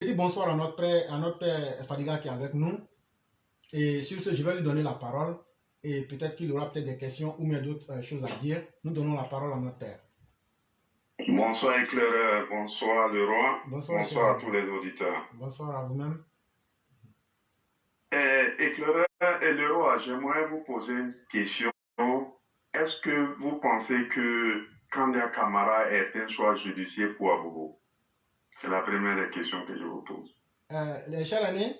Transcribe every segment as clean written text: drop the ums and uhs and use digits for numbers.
dis bonsoir à notre père Fadiga qui est avec nous. Et sur ce, je vais lui donner la parole. Et peut-être qu'il aura peut-être des questions ou bien d'autres choses à dire. Nous donnons la parole à notre père. Bonsoir éclaireur, bonsoir le roi, bonsoir à tous les auditeurs. Bonsoir à vous-même. Éclaireur et le roi, j'aimerais vous poser une question. Est-ce que vous pensez que Kandia Camara est un choix judiciaire pour Abobo? C'est la première des questions que je vous pose. Les chers aînés,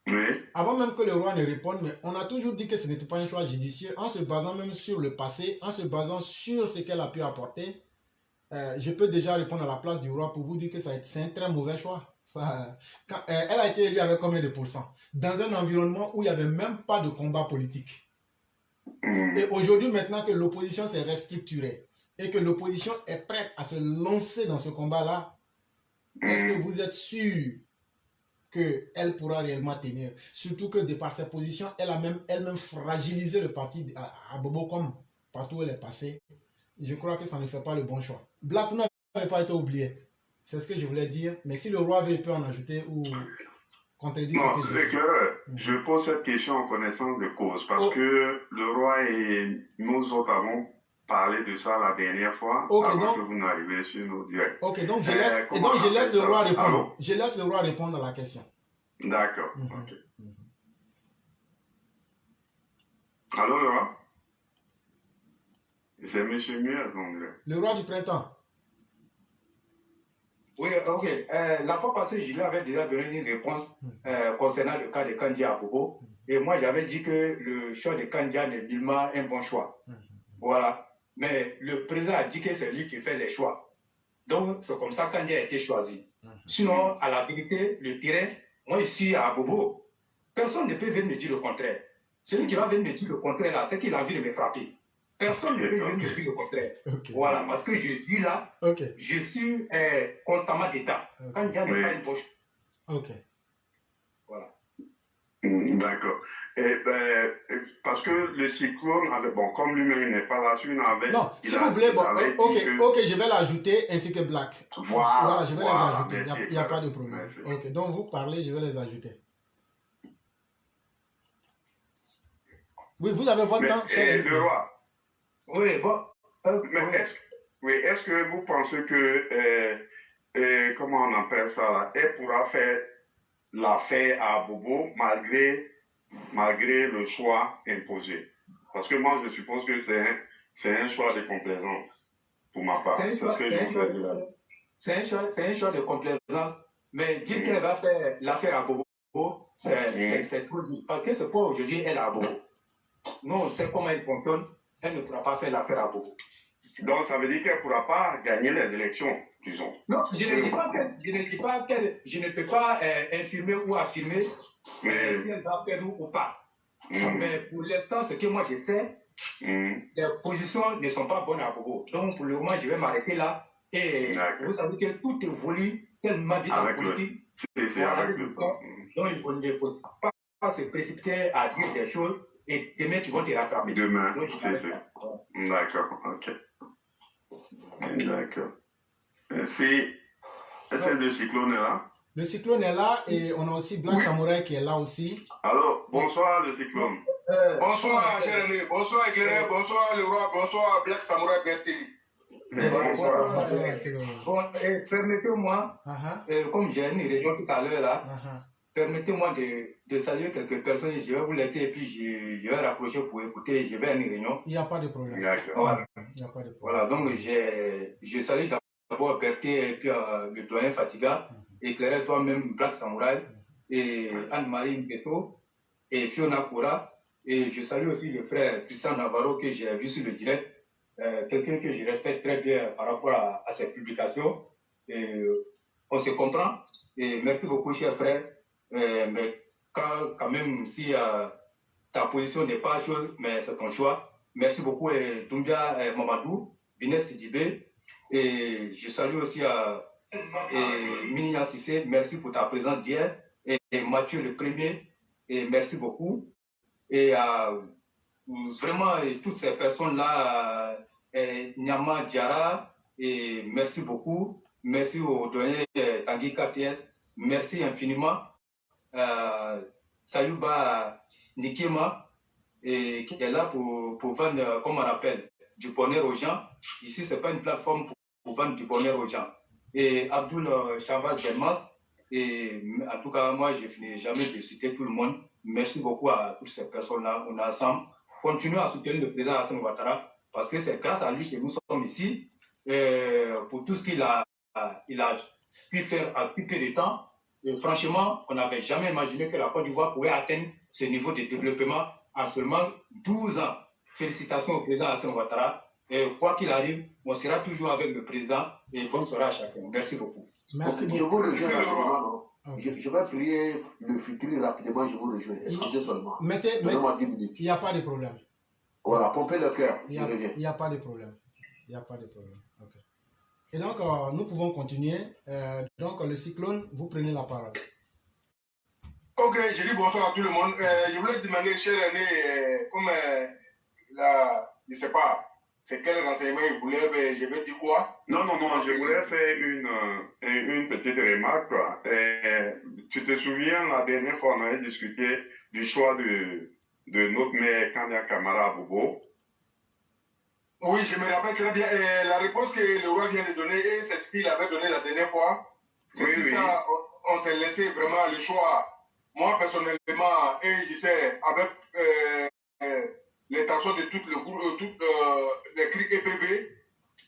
oui. Avant même que le roi ne réponde, mais on a toujours dit que ce n'était pas un choix judiciaire, en se basant même sur le passé, en se basant sur ce qu'elle a pu apporter. Je peux déjà répondre à la place du roi pour vous dire que c'est un très mauvais choix. Elle a été élue avec combien de pourcents? Dans un environnement où il n'y avait même pas de combat politique. Et aujourd'hui, maintenant que l'opposition s'est restructurée et que l'opposition est prête à se lancer dans ce combat-là, est-ce que vous êtes sûr qu'elle pourra réellement tenir? Surtout que de par ses positions, elle a même elle-même fragilisé le parti à Bobo comme partout où elle est passée. Je crois que ça ne fait pas le bon choix. Black n'avait pas été oublié. C'est ce que je voulais dire. Mais si le roi veut, il peut en ajouter ou contredire ce que j'ai dit. Je pose cette question en connaissance de cause parce que le roi et nous autres avons parlé de ça la dernière fois avant que vous n'arriviez sur nos directs. Ok, donc je laisse le roi répondre. Allô? Je laisse le roi répondre à la question. D'accord. Ok. Allô, le roi? C'est M. Muir, donc. Le roi du printemps. Oui, ok. La fois passée, je lui avais déjà donné une réponse concernant le cas de Kandia à Bobo. Et moi, j'avais dit que le choix de Kandia n'est nullement un bon choix. Voilà. Mais le président a dit que c'est lui qui fait les choix. Donc, c'est comme ça que Kandia a été choisi. Sinon, à la vérité, le terrain, moi, je suis à Bobo. Personne ne peut venir me dire le contraire. Celui qui va venir me dire le contraire, là, c'est qu'il a envie de me frapper. Personne ne peut venir me dire le contraire. Voilà, parce que je dis là, je suis constamment d'état. Quand il y a pas une poche. Voilà. D'accord. Parce que le cyclone avait, bon, comme lui-même n'est pas là, celui avait. Non, si vous voulez, bon, ok, je vais l'ajouter ainsi que Black. Voilà, je vais les ajouter. Il n'y a pas de problème. Merci. Ok, donc vous parlez, je vais les ajouter. Oui, vous avez votre temps, cher le roi. Oui, bon. Est-ce que vous pensez que, comment on appelle ça là, elle pourra faire l'affaire à Bobo malgré le choix imposé? Parce que moi, je suppose que c'est un choix de complaisance, pour ma part. C'est un choix de complaisance, mais dire qu'elle va faire l'affaire à Bobo, c'est trop dit. Parce que c'est pas aujourd'hui elle à Bobo. Nous, on sait comment elle fonctionne, elle ne pourra pas faire l'affaire à Bobo. Donc, ça veut dire qu'elle ne pourra pas gagner les élections, disons. Non, je ne je ne peux pas infirmer ou affirmer si elle va faire ou pas. Mais pour l'instant, ce que moi je sais, les positions ne sont pas bonnes à Bobo. Donc, pour le moment, je vais m'arrêter là. Et vous savez que tout évolue tellement vite en politique. Donc, il ne faut pas se précipiter à dire des choses et demain, tu vas te rattraper. Demain, c'est ça. D'accord, ok. D'accord. Est-ce que le cyclone est là? Le cyclone est là et on a aussi Black Samouraï qui est là aussi. Alors, bonsoir le cyclone. Bonsoir Jérémy, bonsoir éclaireur, bonsoir le roi, bonsoir Black Samouraï Berti. Bonsoir. Bon, permettez-moi, comme j'ai une réunion tout à l'heure là, permettez-moi de saluer quelques personnes. Je vais vous laisser et puis je vais rapprocher pour écouter. Je vais à une réunion. Il n'y a pas de problème. Voilà. Il n'y a pas de problème. Voilà, donc je salue d'abord Berthe et puis le doyen Fatiga, éclaireur toi-même Black Samouraï, et Anne-Marie Mbeto et Fiona Koura. Et je salue aussi le frère Christian Navarro que j'ai vu sur le direct, quelqu'un que je respecte très bien par rapport à ses publications. Et, on se comprend. Et merci beaucoup, cher frère. Mais quand même, si ta position n'est pas chose, mais c'est ton choix. Merci beaucoup, Doumbia Mamadou, Bines Sidibé. Et je salue aussi Minia Sissé. Merci pour ta présence d'hier. Et Mathieu le premier. Et merci beaucoup. Et vraiment, toutes ces personnes-là, Nyama Diara, et merci beaucoup. Merci au doyen Tanguy KTS. merci infiniment. Sayouba Nikema, qui est là pour vendre, comme on appelle, du bonheur aux gens. Ici, ce n'est pas une plateforme pour vendre du bonheur aux gens. Et Abdul Shabazz Delmas, et en tout cas, moi, je ne finis jamais de citer tout le monde. Merci beaucoup à toutes ces personnes-là. On est ensemble. Continuons à soutenir le président Hassan Ouattara parce que c'est grâce à lui que nous sommes ici pour tout ce qu'il a pu faire à plus peu de temps. Et franchement, on n'avait jamais imaginé que la Côte d'Ivoire pouvait atteindre ce niveau de développement en seulement 12 ans. Félicitations au président Hassan Ouattara. Et quoi qu'il arrive, on sera toujours avec le président et bonne soirée à chacun. Merci beaucoup. Merci beaucoup. Je vous rejoins rapidement. Je vais prier le Fitri rapidement, je vous rejoins. Excusez seulement. Donnez-moi 10 minutes. Il n'y a pas de problème. Voilà, pompez le cœur. Il n'y a pas de problème. Il n'y a pas de problème. Okay. Et donc, nous pouvons continuer. Donc, le cyclone, vous prenez la parole. Ok, je dis bonsoir à tout le monde. Je voulais demander, cher René, comme je ne sais pas, c'est quel renseignement il voulait, mais je vais dire quoi? Non, je voulais faire une petite remarque. Quoi. Tu te souviens, la dernière fois, on avait discuté du choix de notre maire Kandia Camara Bobo. Oui, je me rappelle très bien. La réponse que le roi vient de donner, c'est ce qu'il avait donné la dernière fois. C'est ça, on s'est laissé vraiment le choix. Moi, personnellement, je sais, avec l'intention de tout le groupe, toutes les cris EPV,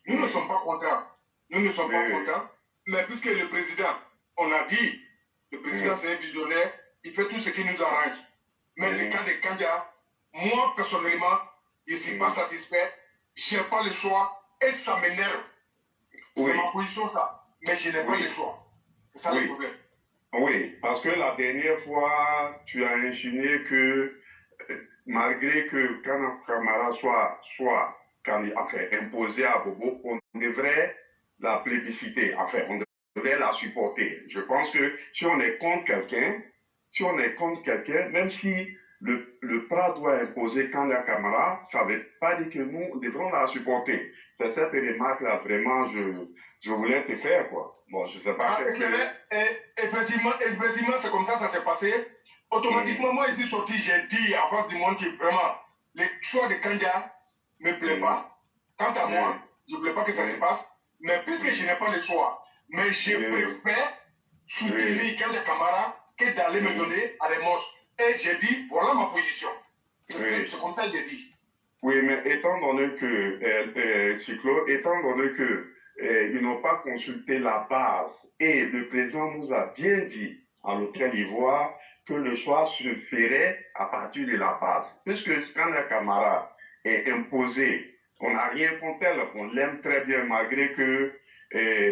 nous ne sommes pas contents. Nous ne sommes pas contents. Mais puisque le président, on a dit, le président c'est un visionnaire, il fait tout ce qui nous arrange. Mais le cas de Kandia, moi personnellement, je ne suis pas satisfait. Je n'ai pas le choix et ça m'énerve. C'est ma position ça. Mais je n'ai pas le choix. C'est ça le problème. Oui, parce que la dernière fois, tu as insinué que malgré que Kana Kamara soit imposé à Bobo, on devrait la plébisciter, on devrait la supporter. Je pense que si on est contre quelqu'un, même si le PRA doit imposer Kana Kamara, ça ne veut pas dire que nous devrons la supporter. C'est cette remarque-là, vraiment, je voulais te faire, quoi. Bon, je sais pas. Effectivement, c'est comme ça s'est passé. Automatiquement, moi, ici sorti, j'ai dit à face du monde que vraiment, le choix de Kandia ne me plaît pas. Quant à moi, je ne voulais pas que ça se passe. Mais puisque je n'ai pas le choix, mais je préfère soutenir Kandia Kamara que d'aller me donner à des monstres. Et j'ai dit, voilà ma position. C'est comme ça que j'ai dit. Oui, mais étant donné que, Cyclo, ils n'ont pas consulté la base et le président nous a bien dit à l'hôtel Ivoire que le choix se ferait à partir de la base. Puisque Kandia Kamara est imposé, on n'a rien contre elle, on l'aime très bien malgré que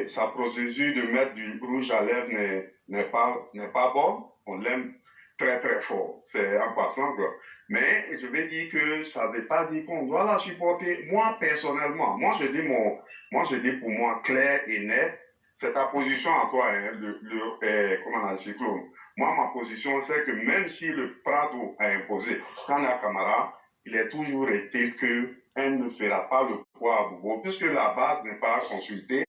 sa procédure de mettre du rouge à lèvres n'est pas bonne, on l'aime très très fort, c'est en passant quoi. Mais je vais dire que ça ne veut pas dire qu'on doit la supporter. Moi personnellement, moi je dis pour moi clair et net, c'est ta position à toi, hein, comment on a cyclone. Moi ma position c'est que même si le Prado a imposé Kandia Kamara, il est toujours été qu'elle ne fera pas le poids à Bobo, puisque la base n'est pas consultée.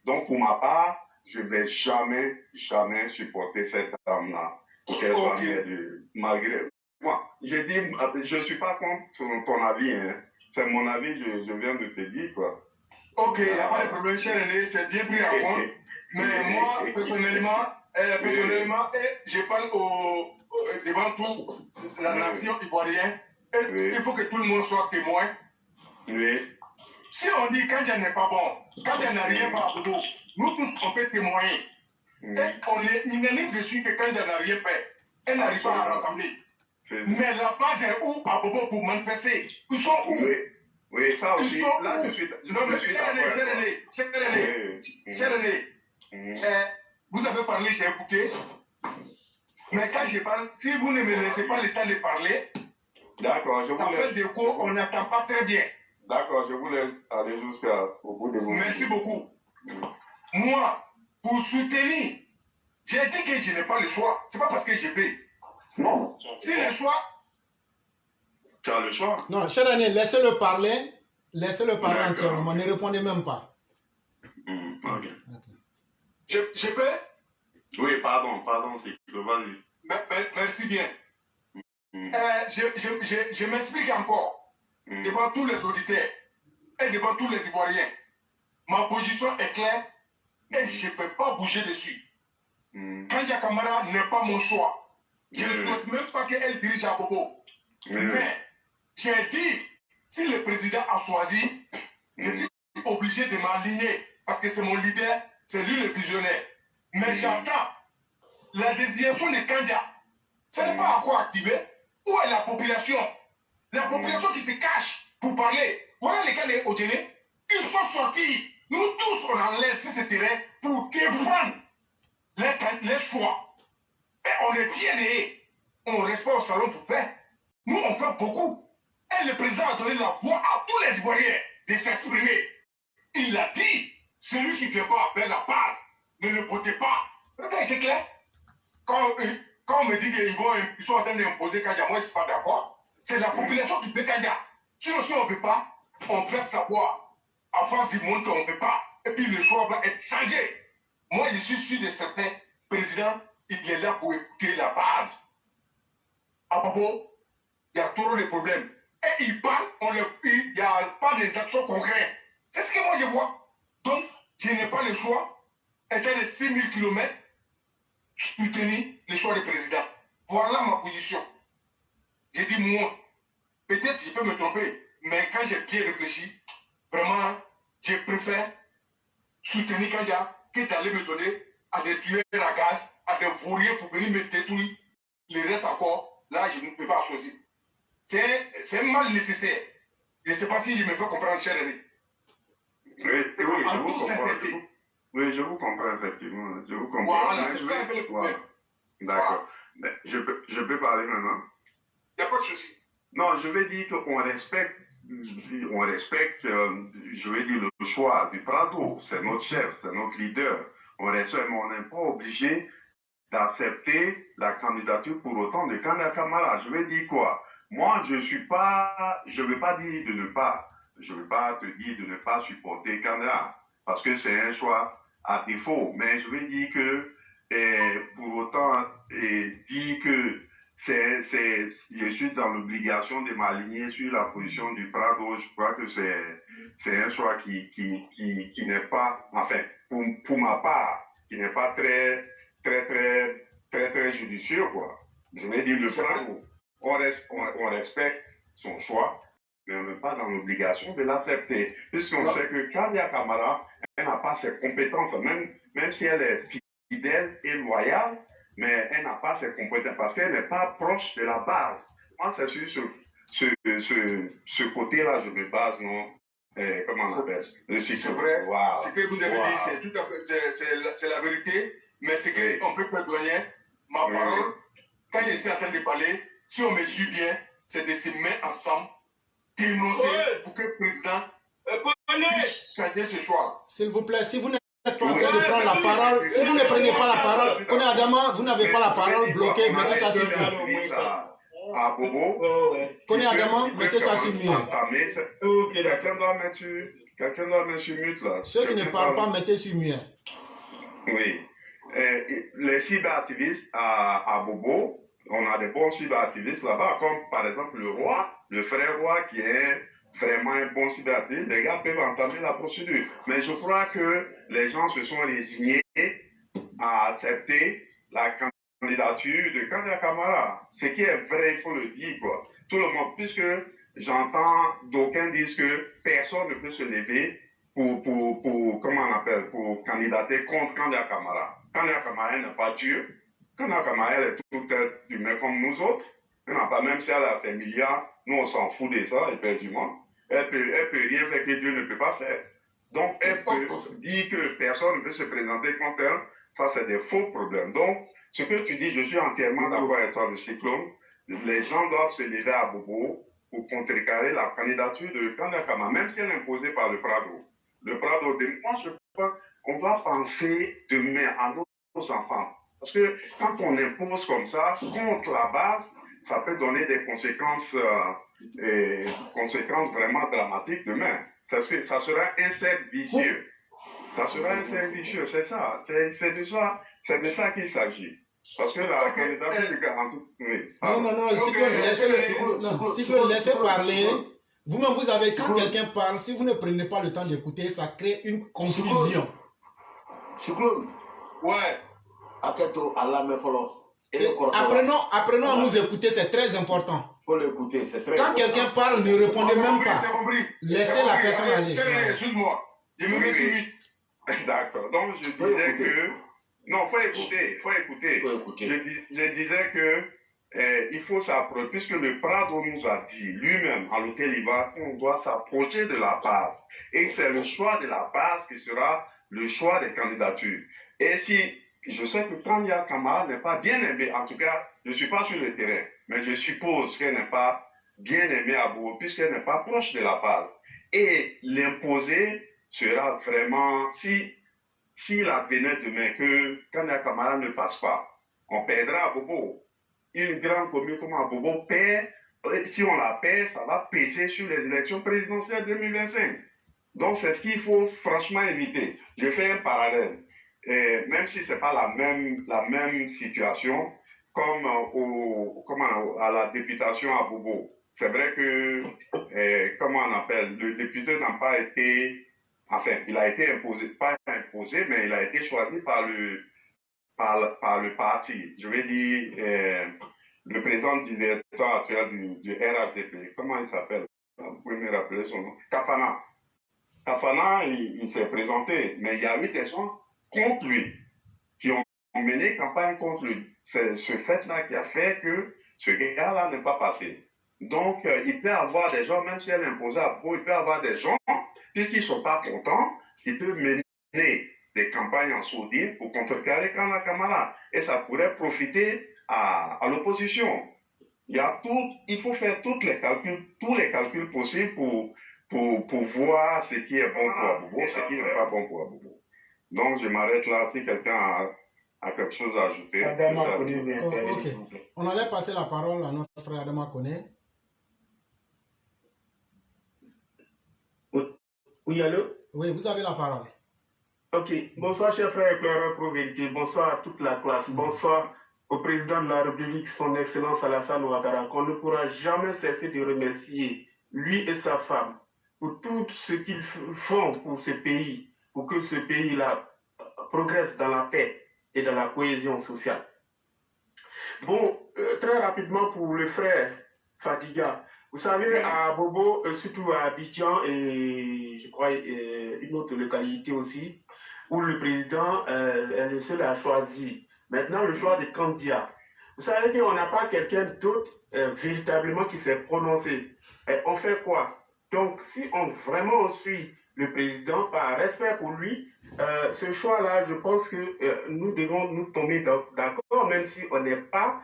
Donc pour ma part, je ne vais jamais supporter cette dame-là. Malgré moi, je ne suis pas contre ton avis, hein. C'est mon avis, je viens de te dire quoi. Ok, il n'y a pas de problème, cher René, c'est bien pris en compte. Mais moi, personnellement, je parle devant toute la nation ivoirienne. Il faut que tout le monde soit témoin. Oui. Si on dit Kandia n'est pas bon, Kandia n'a rien fait à Bobo, nous tous on peut témoigner. Et on est unanime dessus que Kandia n'a rien fait. Elle n'arrive pas à rassembler. Mais la base est où à Bobo pour manifester? Ils sont où? Oui, ça aussi. Ils sont là, où? Non, mais cher René, vous avez parlé, j'ai écouté. Mais quand je parle, si vous ne me laissez pas le temps de parler, ça fait des coups, on n'attend pas très bien. D'accord, je voulais aller jusqu'au bout de vos... Merci beaucoup. Moi, pour soutenir, j'ai dit que je n'ai pas le choix. C'est pas parce que je paye. Non. Si le choix... Tu as le choix. Non, cher René, laissez-le parler. Laissez-le parler entièrement. Ne répondez même pas. Okay. Je peux? Oui, pardon, c'est que vas-y. Merci bien. Je m'explique encore devant tous les auditeurs et devant tous les Ivoiriens. Ma position est claire et je ne peux pas bouger dessus. Kandja Camara n'est pas mon choix. Je ne souhaite même pas qu'elle dirige à Bobo. Mais j'ai dit, si le président a choisi, je suis obligé de m'aligner parce que c'est mon leader, c'est lui le visionnaire. Mais j'attends la désignation de Kandja. Ce n'est pas encore activé. Où est la population? La population qui se cache pour parler. Voilà les cas des Odélé. Ils sont sortis. Nous tous, on a laissé ce terrain pour défendre les choix. Et on est bien nés. On reste pas au salon pour faire. Nous, on fait beaucoup. Et le président a donné la voix à tous les Ivoiriens de s'exprimer. Il l'a dit. Celui qui ne fait pas appel à la base, ne le votez pas. Ça a été clair. Quand on me dit qu'ils sont en train d'imposer Kandja, moi je ne suis pas d'accord. C'est la population qui peut Kandja. Sinon, si on ne veut pas, on fait savoir en face du monde qu'on ne peut pas. Et puis le choix va être changé. Moi, je suis sûr de certains présidents, il est là pour écouter la base. À Bobo, il y a trop de problèmes. Et ils parlent, il n'y a pas des actions concrètes. C'est ce que moi je vois. Donc, je n'ai pas le choix. Étant de 6000 km, soutenir le choix du président. Voilà ma position. J'ai dit moi, peut-être je peux me tromper, mais quand j'ai bien réfléchi, vraiment, je préfère soutenir Kandja que d'aller me donner à des tueurs à gaz, à des vauriens pour venir me détruire. Le reste encore, là, je ne peux pas choisir. C'est un mal nécessaire. Je ne sais pas si je me fais comprendre, cher René. Oui, je vous comprends effectivement. Je vous comprends. Voilà, c'est ça un peu le problème. D'accord. Voilà. Je peux parler maintenant? Il n'y a pas de souci. Non, je vais dire qu'on respecte, je vais dire, le choix du Prado. C'est notre chef, c'est notre leader. On respecte, mais on n'est pas obligé d'accepter la candidature pour autant de Kandja Camara. Je vais dire quoi? Moi, je ne veux pas dire de ne pas. Je ne veux pas te dire de ne pas supporter Kandja, parce que c'est un choix à défaut. Mais je vais dire que, pour autant, dire que je suis dans l'obligation de m'aligner sur la position du Prado, je crois que c'est un choix qui n'est pas, enfin, pour ma part, qui n'est pas très judicieux, quoi. Je vais dire le Prado. On respecte son choix, mais on n'est pas dans l'obligation de l'accepter. Puisqu'on sait que Kandja Camara, elle n'a pas ses compétences, même si elle est fidèle et loyale, mais elle n'a pas ses compétences parce qu'elle n'est pas proche de la base. Moi, c'est sur ce côté-là, je me base, non? Comment on appelle? C'est vrai. Wow. Ce que vous avez dit, c'est tout à fait, c'est la vérité, mais ce qu'on peut faire douanier, ma parole, quand je suis en train de parler, si on me suit bien, c'est de se mettre ensemble, dénoncer pour que le président puisse changer ce choix. S'il vous plaît, si vous n'êtes pas en train de prendre la parole, si vous ne prenez pas la parole, Kone Adama, vous n'avez pas la parole, bloquée, mettez ça sur mute. Kone Adama, mettez ça sur mute. Quelqu'un doit mettre sur mute là. Ceux qui ne parlent pas, mettez sur mute. Oui. Les cyberactivistes à Bobo, on a des bons cyberactivistes là-bas, comme par exemple le roi, le frère roi qui est vraiment un bon cyberactiviste. Les gars peuvent entamer la procédure. Mais je crois que les gens se sont résignés à accepter la candidature de Kandja Camara. Ce qui est vrai, il faut le dire, quoi. Tout le monde, puisque j'entends d'aucuns disent que personne ne peut se lever pour comment on appelle, pour candidater contre Kandja Camara. Kandja Camara n'est pas Dieu. Kandja Camara, elle est tout être humain comme nous autres. Elle n'a pas, même si elle a ses milliards, nous on s'en fout de ça, éperdument. Elle peut rien faire que Dieu ne peut pas faire. Donc, elle peut dire que personne ne peut se présenter contre elle. Ça, c'est des faux problèmes. Donc, ce que tu dis, je suis entièrement d'accord avec toi, le cyclone. Les gens doivent se lever à Bobo pour contrecarrer la candidature de Kandja Camara, même si elle est imposée par le Prado. Le Prado, moi, je pense qu'on doit penser demain à nos enfants. Parce que quand on impose comme ça, contre la base, ça peut donner des conséquences vraiment dramatiques demain. Ça sera un cercle vicieux. Ça sera un cercle vicieux, c'est ça. C'est de ça qu'il s'agit. Parce que la candidature du 48... Oui. Non, Cyclone, laissez parler. Vous-même, vous avez, quand quelqu'un parle, si vous ne prenez pas le temps d'écouter, ça crée une confusion. Cyclone. Ouais. Apprenons à nous écouter, c'est très important. Faut l'écouter, c'est très Quand quelqu'un parle, ne répondez même pas. Laissez la personne aller. Excuse-moi. Il me met si vite. D'accord. Donc, je disais que... Non, faut écouter. Je disais que il faut s'approcher, puisque le Prado nous a dit lui-même à l'hôtel Iva qu'on doit s'approcher de la base. Et c'est le choix de la base qui sera le choix des candidatures. Et si, je sais que Tania Kamara n'est pas bien aimée, en tout cas, je ne suis pas sur le terrain, mais je suppose qu'elle n'est pas bien aimée à Bobo, puisqu'elle n'est pas proche de la base. Et l'imposer sera vraiment, s'il advenait demain que Tania Kamara ne passe pas, on perdra à Bobo. Une grande commune comme Abobo perd, si on la perd, ça va peser sur les élections présidentielles 2025. Donc c'est ce qu'il faut franchement éviter. Je fais un parallèle. Même si ce n'est pas la même situation comme à la députation à Bobo. C'est vrai que, comment on appelle, le député n'a pas été, enfin, il a été imposé, pas imposé, mais il a été choisi par le parti. Je vais dire, le président directeur actuel du RHDP. Comment il s'appelle? Vous pouvez me rappeler son nom? Kafana. Kafana, il s'est présenté, mais il y a eu des gens contre lui, qui ont mené campagne contre lui. C'est ce fait-là qui a fait que ce gars-là n'est pas passé. Donc, il peut y avoir des gens, même si elle est imposée à Pau, il peut y avoir des gens, puisqu'ils ne sont pas contents, qui peuvent mener des campagnes en sourdine pour contrecarrer Kana Kamara. Et ça pourrait profiter à l'opposition. Il faut faire tous les calculs possibles pour voir ce qui est bon pour Abobo, ce qui n'est pas bon pour Abobo. Donc, je m'arrête là. Si quelqu'un a quelque chose à ajouter. Ok. On allait passer la parole à notre frère Adama Koné. Oui, allô? Oui, vous avez la parole. Ok. Bonsoir, chers frères éclaireurs pro vérité. Bonsoir à toute la classe. Bonsoir au président de la République, son Excellence Alassane Ouattara, qu'on ne pourra jamais cesser de remercier, lui et sa femme, pour tout ce qu'ils font pour ce pays, pour que ce pays-là progresse dans la paix et dans la cohésion sociale. Bon, très rapidement pour le frère Fadiga. Vous savez, à Bobo, surtout à Abidjan et je crois une autre localité aussi, où le président est le seul à choisir. Maintenant, le choix des candidats. Vous savez qu'on n'a pas quelqu'un d'autre véritablement qui s'est prononcé. On fait quoi? Donc, si on vraiment suit le président par respect pour lui, ce choix-là, je pense que nous devons nous tomber d'accord, même si on n'est pas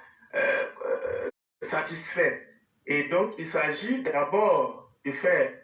satisfait. Et donc, il s'agit d'abord de faire,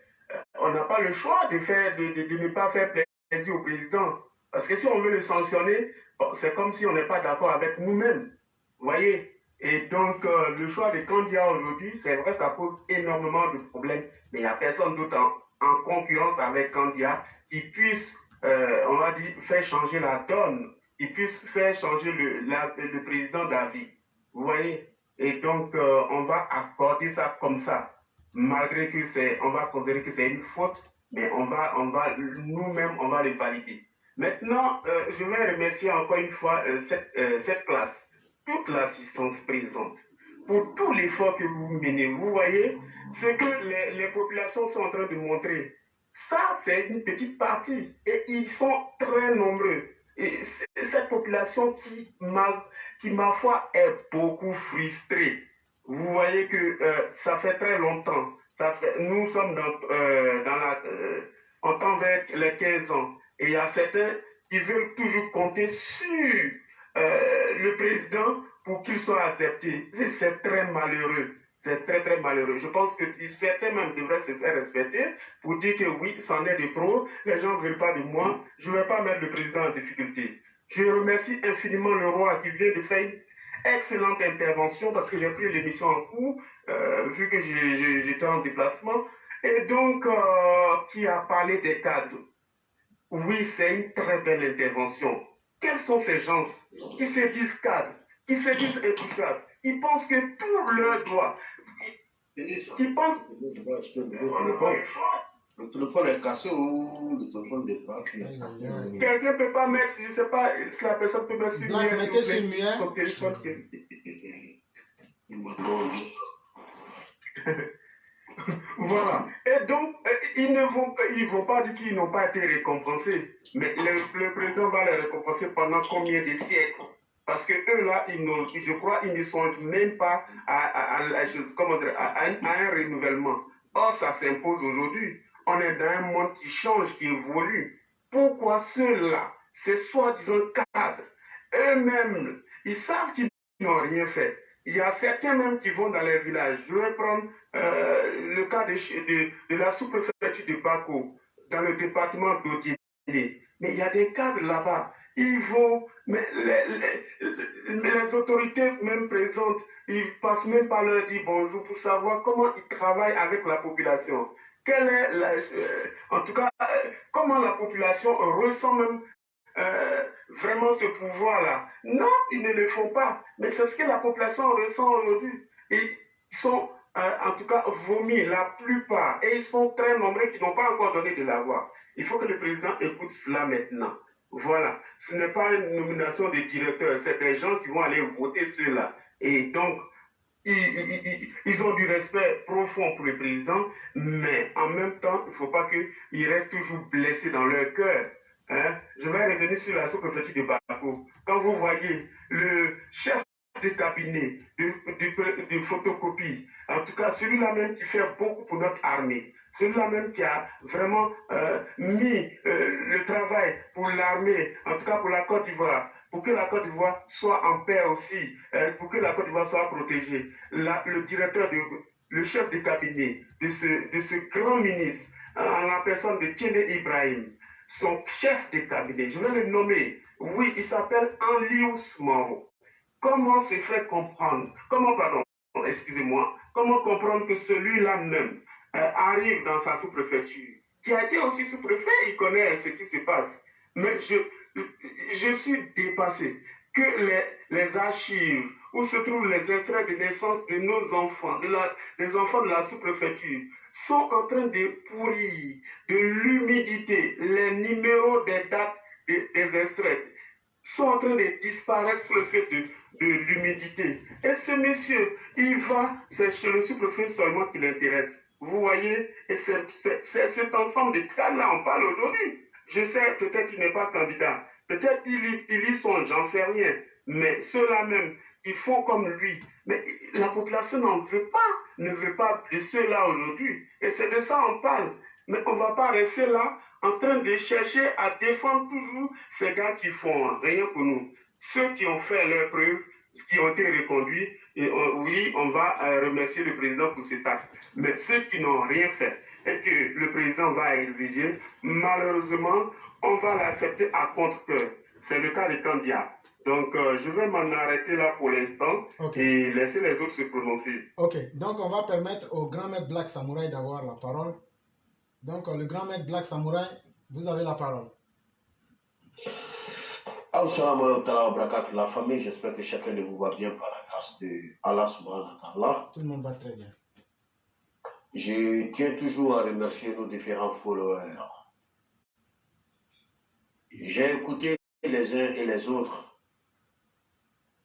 on n'a pas le choix de ne pas faire plaisir au président. Parce que si on veut le sanctionner, bon, c'est comme si on n'est pas d'accord avec nous-mêmes. Vous voyez? Et donc, le choix des candidats aujourd'hui, c'est vrai, ça pose énormément de problèmes, mais il n'y a personne d'autre en concurrence avec candidat qui puisse, on va dire, faire changer la donne, qui puisse faire changer le président d'avis. Vous voyez? Et donc, on va accorder ça comme ça, malgré que on va considérer que c'est une faute, mais nous-mêmes, on va le valider. Maintenant, je vais remercier encore une fois cette classe, toute l'assistance présente, pour tout l'effort que vous menez. Vous voyez, ce que les populations sont en train de montrer, ça, c'est une petite partie, et ils sont très nombreux. Et cette population qui, ma foi, est beaucoup frustrée. Vous voyez que ça fait très longtemps. Nous sommes en temps vers les 15 ans. Et il y a certains qui veulent toujours compter sur le président pour qu'il soit accepté. C'est très malheureux. C'est très, très malheureux. Je pense que certains même devraient se faire respecter pour dire que oui, c'en est de trop, les gens ne veulent pas de moi, je ne vais pas mettre le président en difficulté. Je remercie infiniment le roi qui vient de faire une excellente intervention parce que j'ai pris l'émission en cours, vu que j'étais en déplacement, et donc qui a parlé des cadres. Oui, c'est une très belle intervention. Quels sont ces gens qui se disent cadres, qui se disent intouchables? Ils pensent que tout leur droit. Ils pensent. Le téléphone est cassé ou le téléphone n'est pas clair. Quelqu'un ne peut pas mettre, je ne sais pas si la personne peut mettre sur Black, mettez sur muet. son téléphone. Voilà. Et donc, ils ne vont pas dire qu'ils n'ont pas été récompensés. Mais le président va les récompenser pendant combien de siècles? Parce que eux là, je crois, ils ne songent même pas à un renouvellement. Or, ça s'impose aujourd'hui. On est dans un monde qui change, qui évolue. Pourquoi ceux-là, ces soi-disant cadres, eux-mêmes, ils savent qu'ils n'ont rien fait. Il y a certains même qui vont dans les villages. Je vais prendre le cas de la sous-préfecture de Bako, dans le département d'Odine. Mais il y a des cadres là-bas. Ils vont, mais les autorités même présentes, ils ne passent même pas leur dire bonjour pour savoir comment ils travaillent avec la population. Quelle est en tout cas, comment la population ressent même vraiment ce pouvoir-là. Non, ils ne le font pas. Mais c'est ce que la population ressent aujourd'hui. Et ils sont, en tout cas, vomis, la plupart. Et ils sont très nombreux qui n'ont pas encore donné de la voix. Il faut que le président écoute cela maintenant. Voilà. Ce n'est pas une nomination de directeur. C'est des gens qui vont aller voter ceux-là. Et donc, ils ont du respect profond pour le président, mais en même temps, il ne faut pas qu'ils restent toujours blessés dans leur cœur. Hein? Je vais revenir sur la sous-préfecture de Bako. Quand vous voyez le chef de cabinet de photocopie, en tout cas celui-là même qui fait beaucoup pour notre armée, celui-là même qui a vraiment mis le travail pour l'armée, en tout cas pour la Côte d'Ivoire, pour que la Côte d'Ivoire soit en paix aussi, pour que la Côte d'Ivoire soit protégée. Le directeur, le chef de cabinet de ce grand ministre, en la personne de Tiende Ibrahim, son chef de cabinet, je vais le nommer, oui, il s'appelle Anlius Moro. Comment se fait comprendre, comment comprendre que celui-là même arrive dans sa sous-préfecture, qui a été aussi sous-préfet, il connaît ce qui se passe. Mais je suis dépassé que les archives où se trouvent les extraits de naissance de nos enfants, des enfants de la sous-préfecture, sont en train de pourrir de l'humidité. Les numéros des dates des extraits sont en train de disparaître sous le fait de l'humidité. Et ce monsieur, c'est chez le sous-préfet seulement qui l'intéresse. Vous voyez, et c'est cet ensemble de cas-là, on parle aujourd'hui. Je sais, peut-être il n'est pas candidat, peut-être il y songe, j'en sais rien, mais ceux-là même, ils font comme lui. Mais la population ne veut pas de ceux-là aujourd'hui. Et c'est de ça on parle. Mais on ne va pas rester là en train de chercher à défendre toujours ces gars qui font rien pour nous. Ceux qui ont fait leurs preuves, qui ont été reconduits, et oui, on va remercier le président pour cet acte. Mais ceux qui n'ont rien fait et que le président va exiger, malheureusement, on va l'accepter à contre-cœur. C'est le cas des candidats. Donc, je vais m'en arrêter là pour l'instant et laisser les autres se prononcer. Ok, donc on va permettre au grand maître Black Samouraï d'avoir la parole. Donc, le grand maître Black Samouraï, vous avez la parole. Assalamu alaikum wa barakatuh, la famille, j'espère que chacun de vous va bien par la grâce de Allah subhanahu wa ta'ala. Tout le monde va très bien. Je tiens toujours à remercier nos différents followers. J'ai écouté les uns et les autres.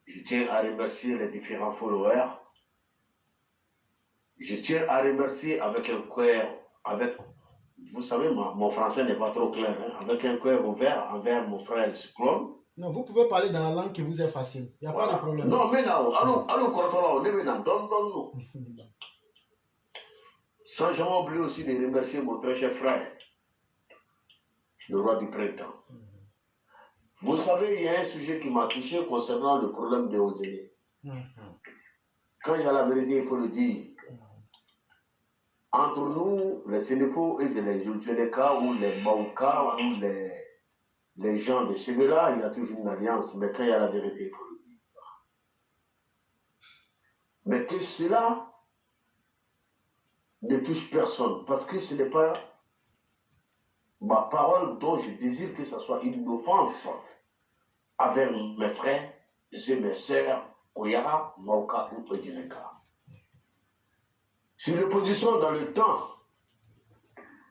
Je tiens à remercier les différents followers. Je tiens à remercier avec un cœur, vous savez, mon français n'est pas trop clair, hein, avec un cœur ouvert envers mon frère Cyclone. Non, vous pouvez parler dans la langue qui vous est facile. Il n'y a pas de problème. Non, mais là, allons, Korotolo, on est maintenant, donne-nous. Sans jamais oublier aussi de remercier mon très cher frère, le roi du printemps. Vous savez, il y a un sujet qui m'a touché concernant le problème de Odélé. Quand il y a la vérité, il faut le dire. Entre nous, les Sénéfaux et les Juleka ou les Maouka ou les gens de ceux-là, il y a toujours une alliance. Mais quand il y a la vérité, il faut le dire. Mais que cela ne touche personne. Parce que ce n'est pas ma parole dont je désire que ce soit une offense. avec mes frères et mes sœurs, Koyara, Mauka ou Odineka. Si l'opposition dans le temps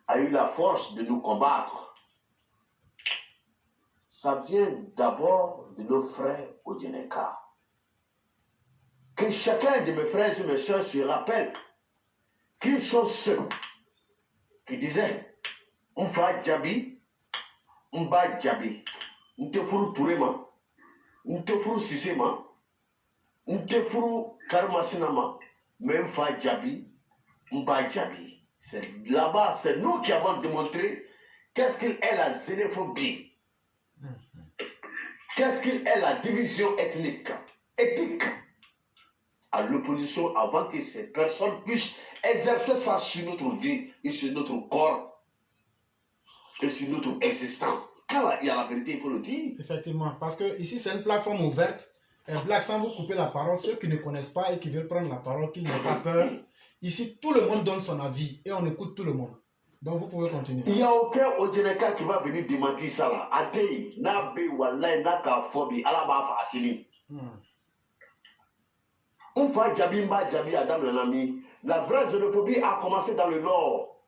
a eu la force de nous combattre, ça vient d'abord de nos frères Odineka. Que chacun de mes frères et mes sœurs se rappelle qui sont ceux qui disaient Mfa Djabi, Mba Djabi, Ntefuru Tourema, Ntefuru Sisema, Ntefuru Karmasinama, Mfa Djabi, Mba Djabi. C'est là-bas, c'est nous qui avons démontré qu'est-ce qu'est la xénophobie, qu'est-ce qu'est la division ethnique, éthique, à l'opposition avant que ces personnes puissent exercer ça sur notre vie et sur notre corps et sur notre existence. Quand il y a la vérité, il faut le dire. Effectivement, parce que ici c'est une plateforme ouverte. Black, sans vous couper la parole, ceux qui ne connaissent pas et qui veulent prendre la parole, qu'ils n'aient pas peur. Ici, tout le monde donne son avis et on écoute tout le monde. Donc vous pouvez continuer. Il n'y a aucun Odineka qui va venir démentir ça là. Adei, Nabe, Wallahi, Nakafobi, Alaba Fasili. Oufa Djabimba Djabi Adam Lenami. La vraie xénophobie a commencé dans le nord.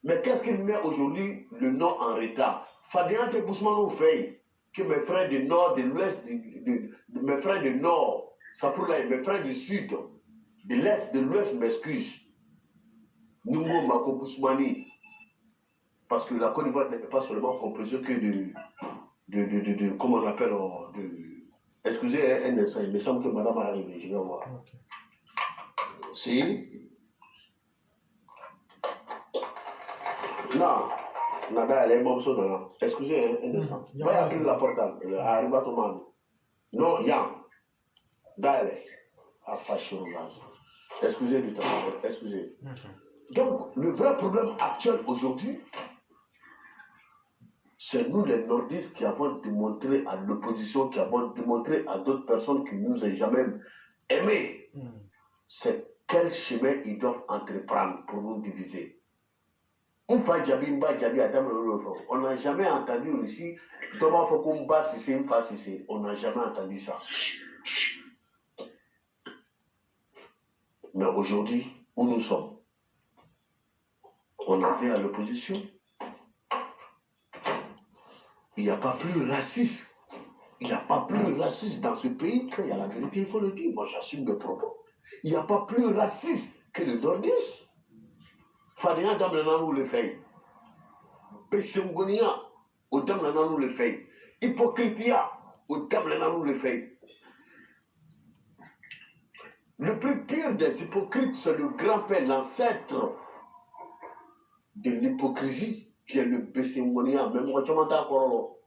Mais qu'est-ce qu'il met aujourd'hui le nord en retard? Fadiante Bousmanou fait que mes frères du nord, de l'ouest, mes frères du nord, Safoula, mes frères du sud, de l'est, de l'ouest m'excusent. Nous, Mako Bousmani, parce que la Côte d'Ivoire n'est pas seulement composée que de comment on appelle, excusez un instant, il me semble que madame est arrivée, je vais voir. Okay. Si. Non, Nada, elle est morte là. Excusez un instant. Va appeler la portable, arrive à tout le monde. Non, Yann. D'aller à fâcher au gaz. Excusez du temps, excusez. Donc, le vrai problème actuel aujourd'hui, c'est nous les nordistes qui avons démontré à l'opposition, qui avons démontré à d'autres personnes qui nous ont jamais aimés, c'est quel chemin ils doivent entreprendre pour nous diviser. On n'a jamais entendu ici, on n'a jamais entendu ça. Mais aujourd'hui, où nous sommes, on en vient à l'opposition. Il n'y a pas plus raciste. Il n'y a pas plus raciste dans ce pays qu'il y a la vérité, il faut le dire. Moi, j'assume mes propos. Il n'y a pas plus raciste que le nordiste. Fadéa Damlenanou le fait. Bessengonia, au Damlenanou le fait. Hypocritia, au Damlenanou le fait. Le plus pire des hypocrites, c'est le grand-père, l'ancêtre de l'hypocrisie, qui est le Bessengonia. Même moi, tu m'entends encore.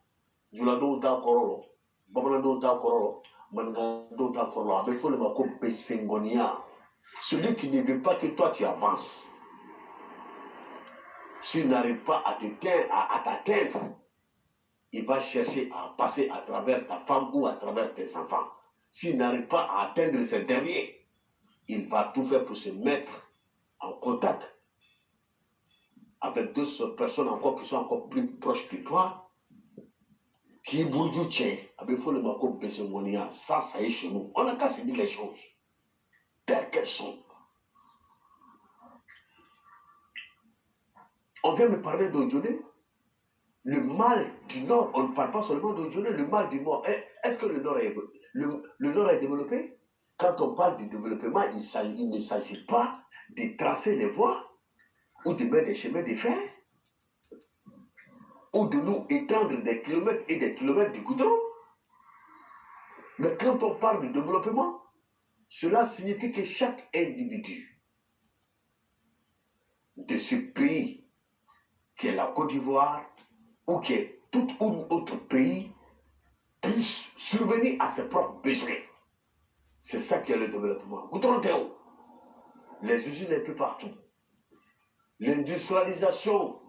Julado ta korolo, Babalado ta korolo, Mangado ta korolo, mais il faut le marquer Bessengonia. Celui qui ne veut pas que toi tu avances. S'il n'arrive pas à t'atteindre, il va chercher à passer à travers ta femme ou à travers tes enfants. S'il n'arrive pas à atteindre ces derniers, il va tout faire pour se mettre en contact avec d'autres personnes encore qui sont encore plus proches de toi. Qui bouge avec le Mako Bessengonia, ça y est chez nous. On n'a qu'à se dire les choses telles qu'elles sont. On vient me parler d'Odjolé. Le mal du Nord, on ne parle pas seulement d'Odjolé, le mal du Nord. Est-ce que le Nord est développé? Quand on parle du développement, il ne s'agit pas de tracer les voies ou de mettre des chemins de fer ou de nous étendre des kilomètres et des kilomètres du goudron. Mais quand on parle de développement, cela signifie que chaque individu de ce pays, qui est la Côte d'Ivoire, ou qui est tout autre pays, puisse survenir à ses propres besoins. C'est ça qui est le développement. Goudron Théo, les usines un peu partout, l'industrialisation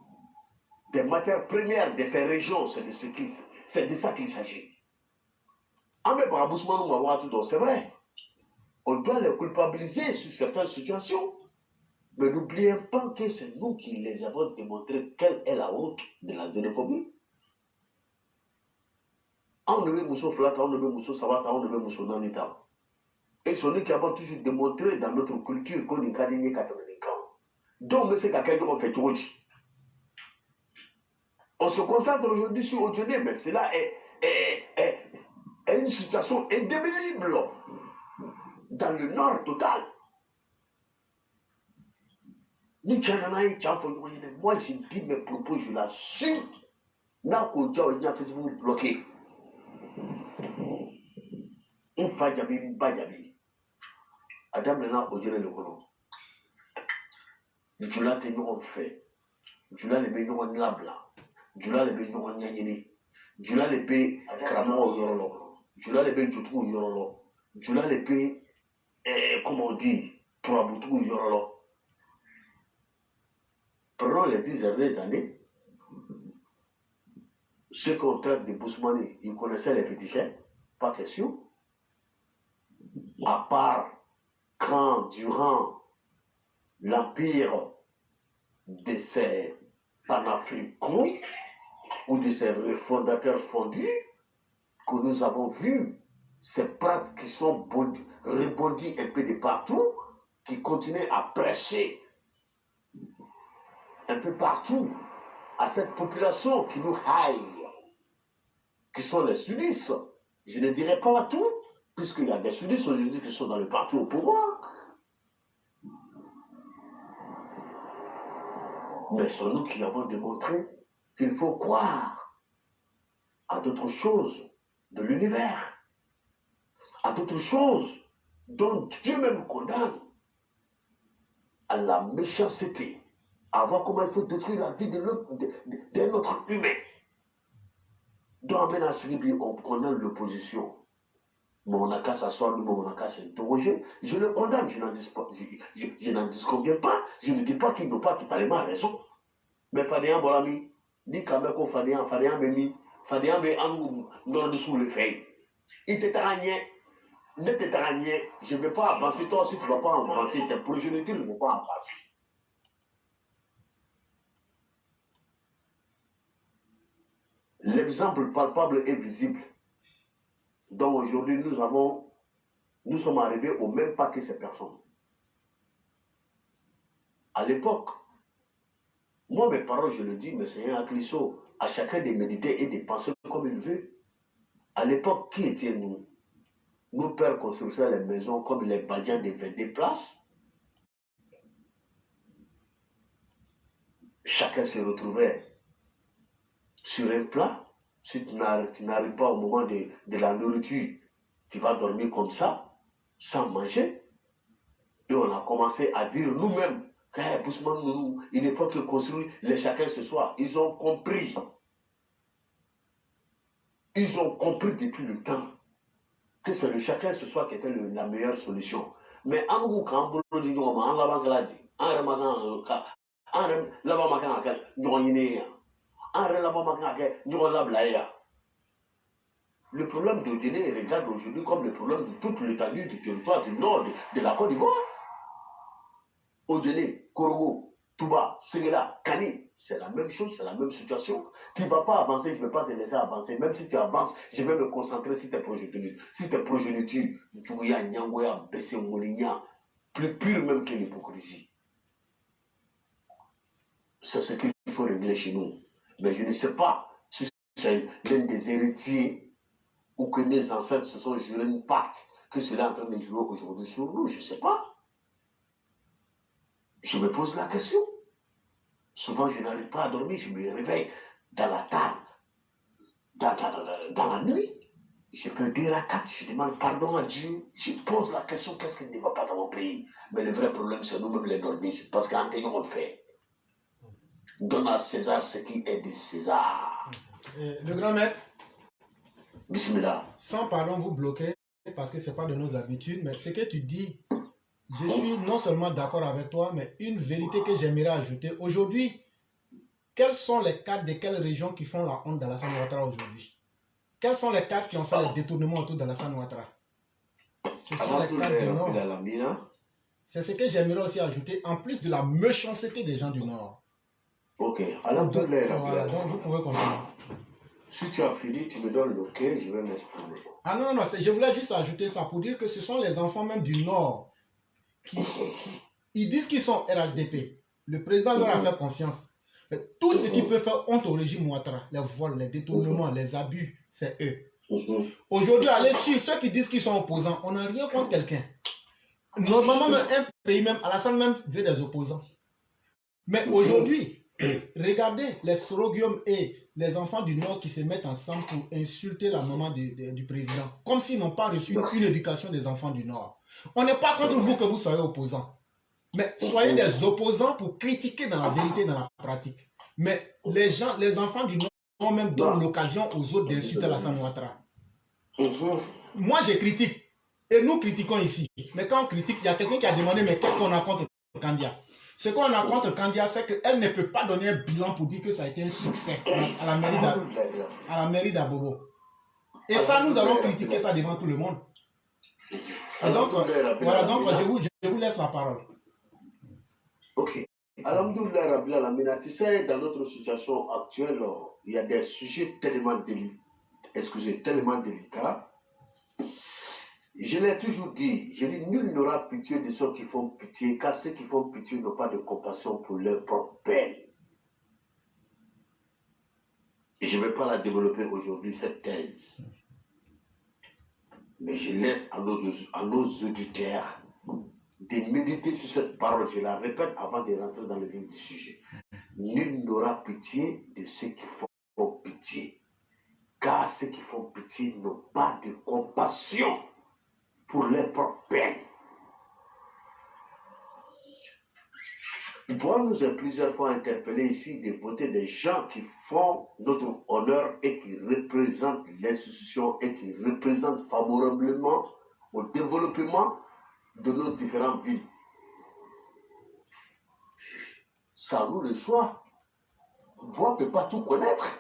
des matières premières de ces régions, c'est de ça qu'il s'agit. C'est vrai, on doit les culpabiliser sur certaines situations, mais n'oubliez pas que c'est nous qui les avons démontré quelle est la route de la xénophobie. On ne veut Mousso Flata, on ne veut Mousso Savata, on ne veut Mousso Nanita. Et c'est nous qui avons toujours démontré dans notre culture qu'on est gagné 80 ans. Donc, M. Kakadou, on fait tout. On se concentre aujourd'hui sur Odioné, mais cela est une situation indémonible dans le nord total. Moi, je dis mes propos, je l'assume. N'a qu'au Facebook bloqué. On fait Jabi, Bajabi. Adam Lena Odioné le colon. Tu l'as tenu en fait. Tu l'as les bénis en labla. Tu l'as les bénis en yanyini. Tu l'as les bénis Kramo au Yorolo. Tu l'as les bénis Toutou au Yorolo. Tu l'as les bénis, comment on dit, Touraboutou au Yorolo. Pendant les 10 dernières années, ceux qu'on traite de Bousmani, ils connaissaient les féticheurs, pas question. À part quand, durant l'empire de ces panafricains ou de ces fondateurs fondus, que nous avons vu ces prêtres qui sont rebondis un peu de partout, qui continuent à prêcher un peu partout à cette population qui nous haït, qui sont les sudistes. Je ne dirais pas tout, puisqu'il y a des sudistes aujourd'hui qui sont dans le parti au pouvoir. Mais c'est nous qui avons démontré qu'il faut croire à d'autres choses de l'univers, à d'autres choses dont Dieu même condamne, à la méchanceté, à voir comment il faut détruire la vie d'un autre humain. Donc, à on condamne l'opposition. Mais on n'a qu'à s'asseoir, nous, on n'a qu'à s'interroger. Je le condamne, je n'en disconviens pas. Je ne dis pas qu'ils n'ont pas totalement raison. Mais Fadéan Bolami, dit Kameko Fadéan Bemi, Fadéan Be Anou, non dessous le fait. Il t'étaragnait, ne t'étaragnait, je ne vais pas avancer. Toi aussi, tu ne vas pas avancer. Tes progénitures ne vont pas avancer. L'exemple palpable est visible. Donc aujourd'hui, nous sommes arrivés au même pas que ces personnes. À l'époque, moi, mes parents, je le dis, mais c'est un clisso, à chacun de méditer et de penser comme il veut. À l'époque, qui étions-nous? Nos pères construisaient les maisons comme les badians de 22 places. Chacun se retrouvait sur un plat. Si tu n'arrives pas au moment de la nourriture, tu vas dormir comme ça, sans manger. Et on a commencé à dire nous-mêmes, il faut que construire les chacun ce soir. Ils ont compris. Ils ont compris depuis le temps que c'est le chacun ce soir qui était la meilleure solution. Mais en nous, quand on dit, le problème de Guinée regarde aujourd'hui comme le problème de toute l'étendue du territoire du nord de la Côte d'Ivoire. Odélé, Korogo, Touba, Séguéla, Kani, c'est la même chose, c'est la même situation. Tu ne vas pas avancer, je ne vais pas te laisser avancer. Même si tu avances, je vais me concentrer sur tes progénitures. Si tes progénitures, Touya, Nyangoya, Bessé, Mouligna, plus pur même que l'hypocrisie. C'est ce qu'il faut régler chez nous. Mais je ne sais pas si c'est l'un des héritiers ou que mes ancêtres se sont jurés un pacte que cela est en train de jouer aujourd'hui sur nous, je ne sais pas. Je me pose la question. Souvent, je n'arrive pas à dormir, je me réveille dans la table, dans la nuit. Je peux dire à quatre, je demande pardon à Dieu, je pose la question, qu'est-ce qui ne va pas dans mon pays? Mais le vrai problème, c'est nous-mêmes les nordistes, parce qu'en Kenya, on le fait. Donne à César ce qui est de César. Le grand maître, Bismillah. sans pardon vous bloquer, parce que ce n'est pas de nos habitudes, mais ce que tu dis, je suis non seulement d'accord avec toi, mais une vérité que j'aimerais ajouter. Aujourd'hui, quels sont les cadres de quelles régions qui font la honte d'Alassane Ouattara aujourd'hui? Quels sont les cadres qui ont fait les détournements autour d'Alassane Ouattara? Ce sont les cadres du Nord. C'est ce que j'aimerais aussi ajouter, en plus de la méchanceté des gens du Nord. Ok, alors voilà, donc vous pouvez continuer. Si tu as fini, tu me donnes l'ok, je vais m'exprimer. Ah non, non, je voulais juste ajouter ça pour dire que ce sont les enfants même du Nord ils disent qu'ils sont RHDP. Le président leur a fait confiance. Tout ce qui peut faire honte au régime Ouattara, les vols, les détournements, les abus, c'est eux. Aujourd'hui, allez sur ceux qui disent qu'ils sont opposants, on n'a rien contre quelqu'un. Normalement, même un pays, même Alassane même veut des opposants. Mais aujourd'hui, regardez les Sorogium et les enfants du Nord qui se mettent ensemble pour insulter la maman du président, comme s'ils n'ont pas reçu une éducation des enfants du Nord. On n'est pas contre vous que vous soyez opposants, mais soyez des opposants pour critiquer dans la vérité, dans la pratique. Mais les gens, les enfants du Nord même donnent l'occasion aux autres d'insulter Alassane Ouattara. Moi, je critique. Et nous critiquons ici. Mais quand on critique, il y a quelqu'un qui a demandé, mais qu'est-ce qu'on a contre Kandia? Ce qu'on a contre Kandia, c'est qu'elle ne peut pas donner un bilan pour dire que ça a été un succès à la mairie d'Abobo. Et ça, nous allons critiquer ça devant tout le monde. Et donc, voilà, donc je vous laisse la parole. Ok. Alhamdoulilah Rabbil Alamina, tu sais, dans notre situation actuelle, il y a des sujets tellement délicats. Je l'ai toujours dit, je dis, nul n'aura pitié de ceux qui font pitié, car ceux qui font pitié n'ont pas de compassion pour leur propre peine. Et je ne vais pas la développer aujourd'hui, cette thèse. Mais je laisse à nos auditeurs de méditer sur cette parole. Je la répète avant de rentrer dans le vif du sujet. Nul n'aura pitié de ceux qui font pitié, car ceux qui font pitié n'ont pas de compassion pour leur propre peine. Moi, nous avons plusieurs fois interpellé ici de voter des gens qui font notre honneur et qui représentent l'institution et qui représentent favorablement au développement de nos différentes villes. Ça nous le choix. Moi, ne peut pas tout connaître.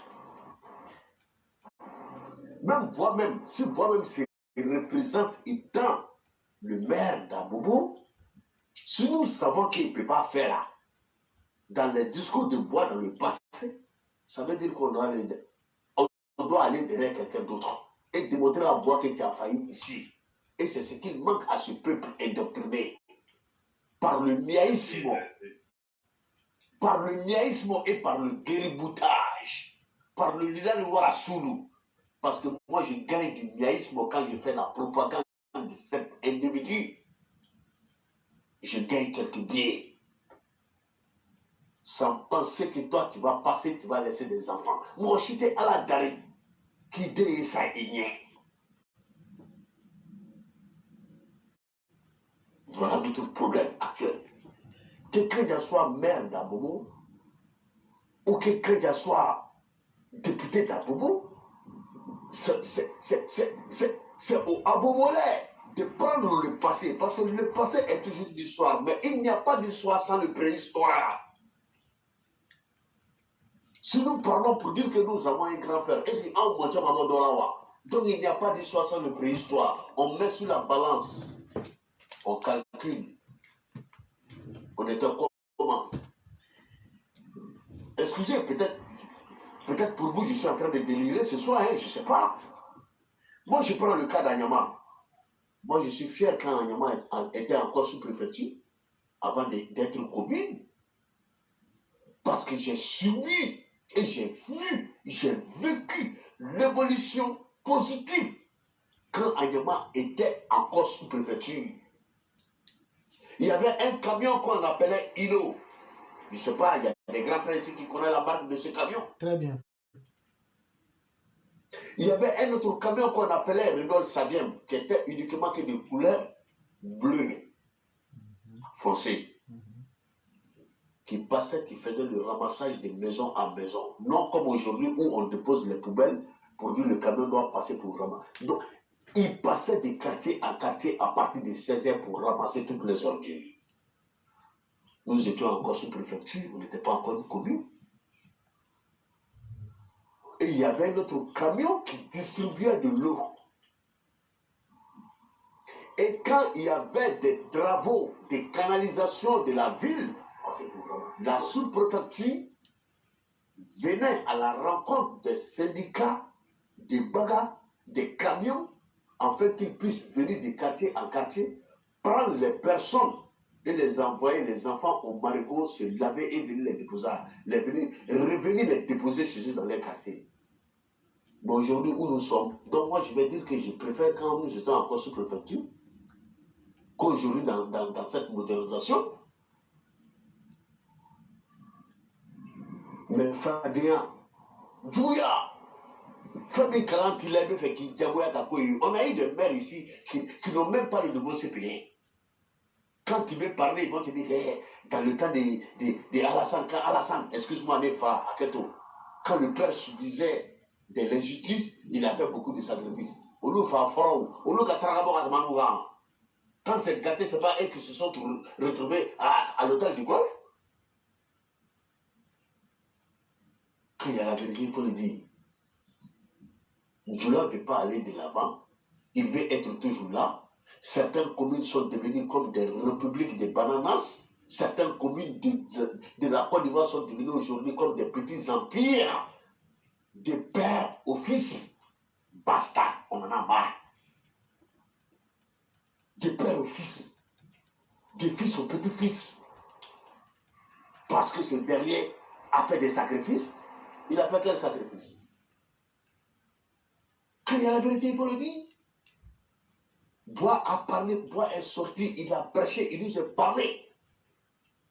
Même moi-même, si moi-même je représente étant le maire d'Abobo, si nous savons qu'il ne peut pas faire là, dans les discours de Bois dans le passé, ça veut dire qu'on doit aller derrière quelqu'un d'autre et démontrer à Bois que tu as failli ici. Et c'est ce qu'il manque à ce peuple indoctriné par le miaïsme et par le guériboutage, par le lila de Warasoulou. Parce que moi, je gagne du miaïsme quand je fais la propagande de cet individu. Je gagne quelques billets. Sans penser que toi, tu vas passer, tu vas laisser des enfants. Moi, j'étais à la dalle qui dit ça et voilà notre problème actuel. Que quelqu'un soit maire d'Abobo, ou que quelqu'un soit député d'Abobo, c'est au Abobolais de prendre le passé, parce que le passé est toujours l'histoire, mais il n'y a pas d'histoire sans le préhistoire. Si nous parlons pour dire que nous avons un grand-père, est-ce qu'il y a un moitié maman d'Olawa? Donc il n'y a pas d'histoire sans le préhistoire. On met sur la balance, on calcule. On était comment? Excusez, peut-être pour vous, je suis en train de délirer ce soir, hein, je ne sais pas. Moi, je prends le cas d'Anyama. Moi, je suis fier quand Anyama était encore sous-préfecture, avant d'être commune. Parce que j'ai subi et j'ai vécu l'évolution positive quand Anyama était encore sous-préfecture. Il y avait un camion qu'on appelait Ilo. Je ne sais pas, il y a des grands frères ici qui connaissent la marque de ce camion. Très bien. Il y avait un autre camion qu'on appelait Renault Sadiem, qui était uniquement que de couleur bleue, foncée, qui passait, qui faisait le ramassage de maison en maison. Non comme aujourd'hui où on dépose les poubelles pour dire le camion doit passer pour ramasser. Donc, il passait de quartier à quartier à partir de 16h pour ramasser toutes les ordures. Nous étions encore sous préfecture, on n'était pas encore une commune. Et il y avait notre camion qui distribuait de l'eau. Et quand il y avait des travaux de canalisation de la ville, la sous-préfecture venait à la rencontre des syndicats, des bagarres, des camions, afin qu'ils puissent venir de quartier en quartier, prendre les personnes et les envoyer, les enfants au marigot, se laver et venir les déposer, revenir les déposer chez eux dans les quartiers. Bon, aujourd'hui où nous sommes, donc moi je vais dire que je préfère quand nous étions encore sous préfecture, qu'aujourd'hui dans cette modernisation. Mais Fadéa, Djouya, Fabi Kalanti, on a eu des maires ici qui n'ont même pas le nouveau CPN. Quand tu veux parler, ils vont te dire, hey, dans le temps de Alassane, quand Alassane, excuse-moi, Nefa, Aketo, quand le père subissait de l'injustice, il a fait beaucoup de sacrifices. Quand c'est gâté, c'est pas eux qui se sont retrouvés à l'hôtel du Golfe. Quand il y a la vérité, il faut le dire. Djoula ne veut pas aller de l'avant. Il veut être toujours là. Certaines communes sont devenues comme des républiques de bananas. Certaines communes de la Côte d'Ivoire sont devenues aujourd'hui comme des petits empires. De père au fils. Basta, on en a marre. De père au fils. De fils au petit-fils. Parce que ce dernier a fait des sacrifices. Il a fait quel sacrifice? Quand il y a la vérité, il faut le dire. Bois a parlé, Bois est sorti, il a prêché, il nous a parlé.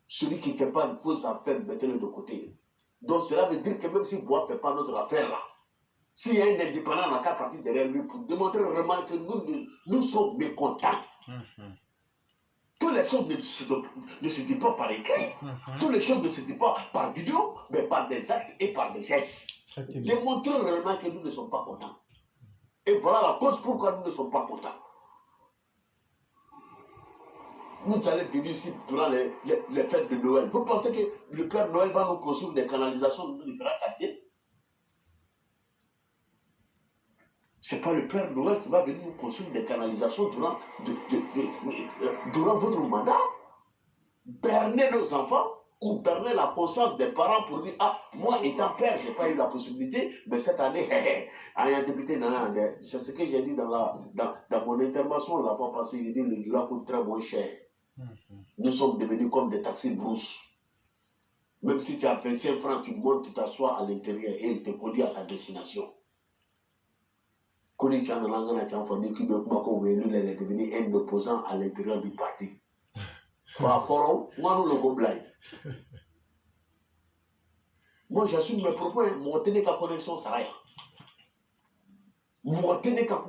Celui qui ne fait pas une fausse affaire, mettez-le de côté. Donc cela veut dire que même si Bois ne fait pas notre affaire là, s'il y a un indépendant, on n'a qu'à partir derrière lui pour démontrer vraiment que nous sommes mécontents. Toutes les choses ne se disent pas par écrit, toutes les choses ne se disent pas par vidéo, mais par des actes et par des gestes. Démontrer vraiment que nous ne sommes pas contents. Et voilà la cause pourquoi nous ne sommes pas contents. Vous allez venir ici durant les fêtes de Noël. Vous pensez que le Père Noël va nous construire des canalisations dans différents quartiers? Ce n'est pas le Père Noël qui va venir nous construire des canalisations durant votre mandat. Berner nos enfants ou berner la conscience des parents pour dire, ah, moi étant père, je n'ai pas eu la possibilité, mais cette année, c'est ce que j'ai dit dans mon intervention la fois passée, j'ai dit le dollar coûte très moins cher. Nous sommes devenus comme des taxis brousses. Même si tu as 25 francs, tu montes, tu t'assois à l'intérieur et il te conduit à ta destination. Koni Tchanalanga n'a pas formé qui veut est devenu un opposant à l'intérieur du parti. Moi, j'assume mes propos. Moi, je n'ai qu'à connexion, ça rien. Moi, je n'ai qu'à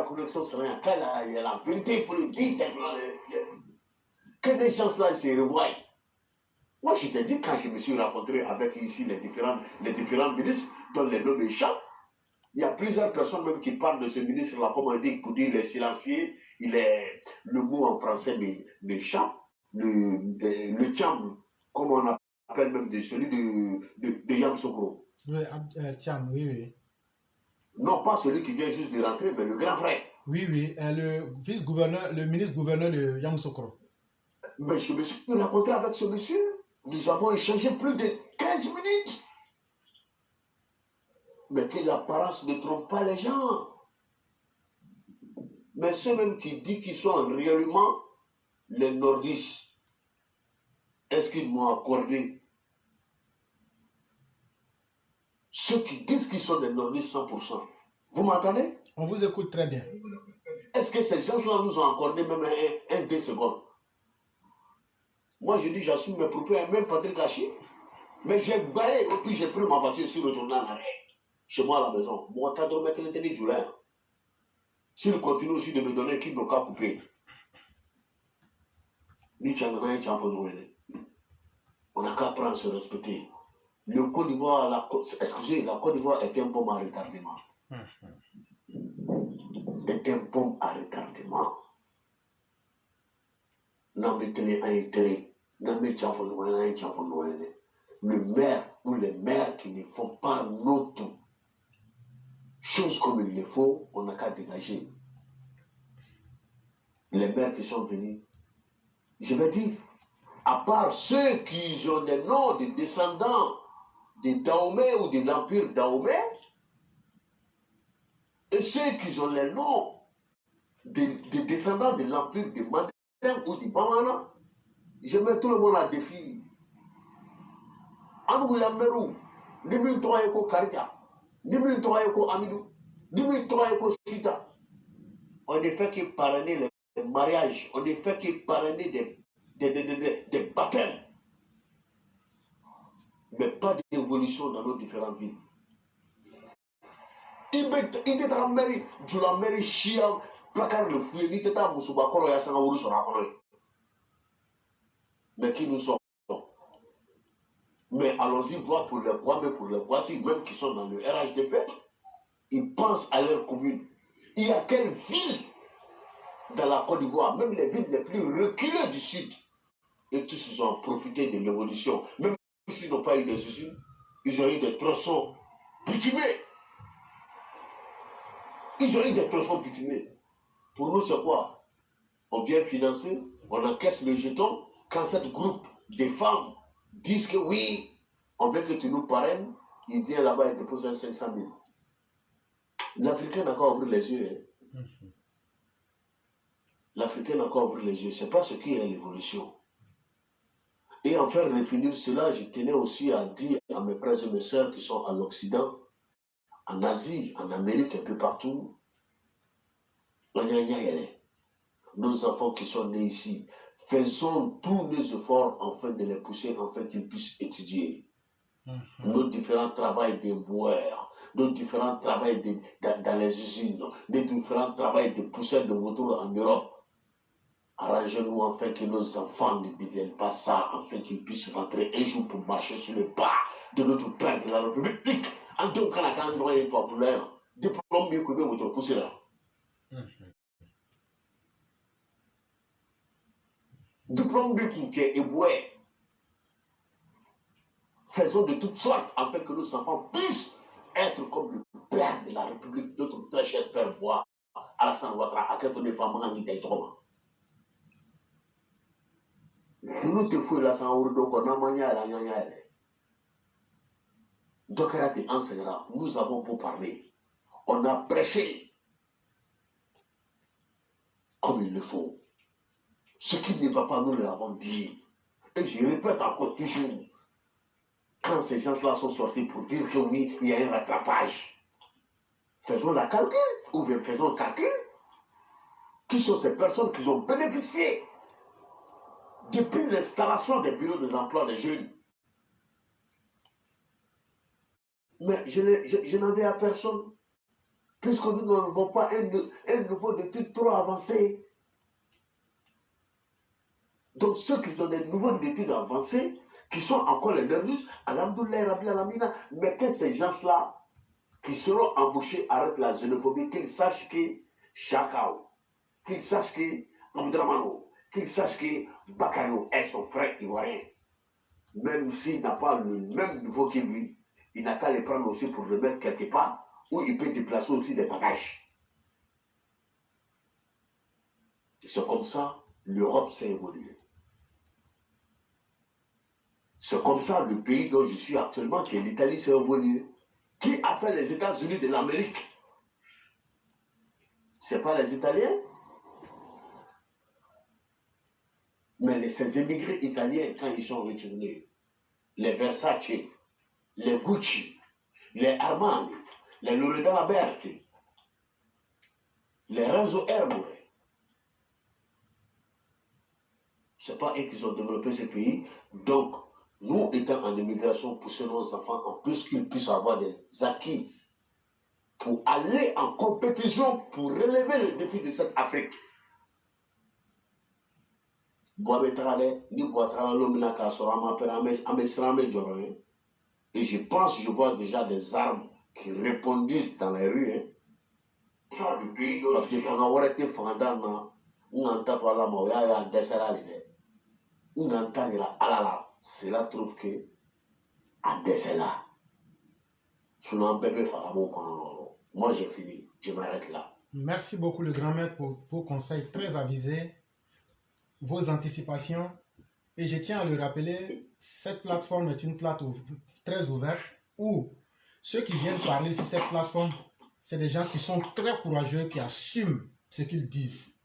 connexion, ça rien. Quand il y a la vérité, il faut le dire. Que les gens-là se revoient. Moi, je t'ai dit, quand je me suis rencontré avec ici les différents ministres, dont les noms échappent, il y a plusieurs personnes même qui parlent de ce ministre-là, comme on dit, pour dire les silencieux, le mot en français m'échappe. Le Tcham, comme on appelle même celui de Yamoussoukro. Oui, Tcham, oui. Non, pas celui qui vient juste de rentrer, mais le grand frère. Oui, le vice-gouverneur, le ministre-gouverneur de Yamoussoukro. Mais je me suis rencontré avec ce monsieur. Nous avons échangé plus de 15 minutes. Mais que l'apparence ne trompe pas les gens. Mais ceux même qui disent qu'ils sont réellement les nordistes, est-ce qu'ils m'ont accordé? Ceux qui disent qu'ils sont des nordistes 100%. Vous m'entendez? On vous écoute très bien. Est-ce que ces gens-là nous ont accordé même un 2 secondes? Moi, je dis, j'assume mes propos, même Patrick Hachi. Mais j'ai baillé, et puis j'ai pris ma voiture sur le tournant en arrêt. Chez moi à la maison. Mon cadre mec, il était du Julien. S'il continue aussi de me donner qu'il n'a qu'à couper. On n'a qu'à apprendre à se respecter. Le Côte d'Ivoire, excusez, la Côte d'Ivoire est un bombe à retardement. Est un bombe à retardement. Le maire ou les maires qui ne font pas notre chose comme il le faut, on n'a qu'à dégager. Les maires qui sont venus, je vais dire, à part ceux qui ont des noms de descendants de Dahomey ou de l'empire Dahomey, et ceux qui ont les noms des descendants de l'empire de Mandeng ou de Bamana, je mets tout le monde à défi. An William Merou, ni min tɔgɔ ko Karja, ni min tɔgɔ ko Amidou, ni min tɔgɔ ko Sita. On ne fait que parrainer les mariages, on ne fait que parrainer des baptêmes, mais pas d'évolution dans nos différentes villes. Il était en mairie, tu la mairie chiant, placard le fouet, il était à Moussouba, ya Sangaourou sur la colonie. Mais qui nous sommes? Mais allons-y voir pour les bois, mais pour les voici, même qui sont dans le RHDP, ils pensent à leur commune. Il y a quelle ville dans la Côte d'Ivoire, même les villes les plus reculées du sud, et tous ils ont profité de l'évolution. Même s'ils n'ont pas eu des usines, ils ont eu des tronçons bitumés. Ils ont eu des tronçons bitumés. Pour nous, c'est quoi? On vient financer, on encaisse le jeton. Quand cette groupe de femmes disent que oui, on veut que tu nous parraines, ils viennent là-bas et déposent 500 000. L'Africain n'a qu'à ouvrir les yeux. Hein. L'Africain n'a qu'à ouvrir les yeux. Ce n'est pas ce qui est l'évolution. Et en faire définir cela, je tenais aussi à dire à mes frères et mes sœurs qui sont à l'Occident, en Asie, en Amérique, un peu partout, nos enfants qui sont nés ici, faisons tous nos efforts afin de les pousser, afin qu'ils puissent étudier. Nos différents travaux de boueurs, nos différents travaux dans les usines, nos différents travaux de pousseurs de motos en Europe. Arrangez-nous afin que nos enfants ne deviennent pas ça, afin qu'ils puissent rentrer un jour pour marcher sur le pas de notre père de la République. En tant qu'un noyé populaire, diplôme mieux que votre poussé là. Diplôme mieux qui est éboué. Faisons de toutes sortes afin que nos enfants puissent être comme le père de la République, notre très cher père Bois, Alassane Ouattara, à quelques femmes en Guinée-Trop. Nous te fouillons la sangourde qu'on a manié à la gnagna. Dokara te enseignera, nous avons beau parler. On a prêché comme il le faut. Ce qui ne va pas, nous l'avons dit. Et je répète encore toujours, quand ces gens-là sont sortis pour dire que oui, il y a un rattrapage, faisons la calcul, ou bien faisons le calcul. Qui sont ces personnes qui ont bénéficié depuis l'installation des bureaux des emplois des jeunes? Mais je n'en vais à personne, puisque nous n'avons pas un niveau d'études trop avancé. Donc ceux qui ont des niveaux d'études avancés, qui sont encore les nerveux, alhamdoulilah, Rabbil Alamina, mais que ces gens-là qui seront embauchés arrêtent la xénophobie, qu'ils sachent que Chakao, qu'ils sachent que Abdramano, qu'ils sachent que Bakano est son frère ivoirien. Même s'il n'a pas le même niveau que lui, il n'a qu'à les prendre aussi pour le mettre quelque part où il peut déplacer aussi des bagages. C'est comme ça l'Europe s'est évoluée. C'est comme ça le pays dont je suis actuellement, qui est l'Italie, s'est évolué. Qui a fait les États-Unis de l'Amérique? Ce n'est pas les Italiens. Mais ces émigrés italiens, quand ils sont retournés, les Versace, les Gucci, les Armani, les Loredana Berti, les Renzo Hermore, ce n'est pas eux qui ont développé ce pays. Donc, nous étant en immigration, pousser nos enfants en plus qu'ils puissent avoir des acquis pour aller en compétition, pour relever le défi de cette Afrique. Et je pense, je vois déjà des armes qui répondissent dans les rues. Hein. Parce qu'il faut avoir été fondant, on entend par là, il y a un dessin. On entend là, cela trouve que à dessin là, moi j'ai fini, je m'arrête là. Merci beaucoup le grand maître pour vos conseils très avisés, vos anticipations. Et je tiens à le rappeler, cette plateforme est une plateforme très ouverte où ceux qui viennent parler sur cette plateforme, c'est des gens qui sont très courageux, qui assument ce qu'ils disent.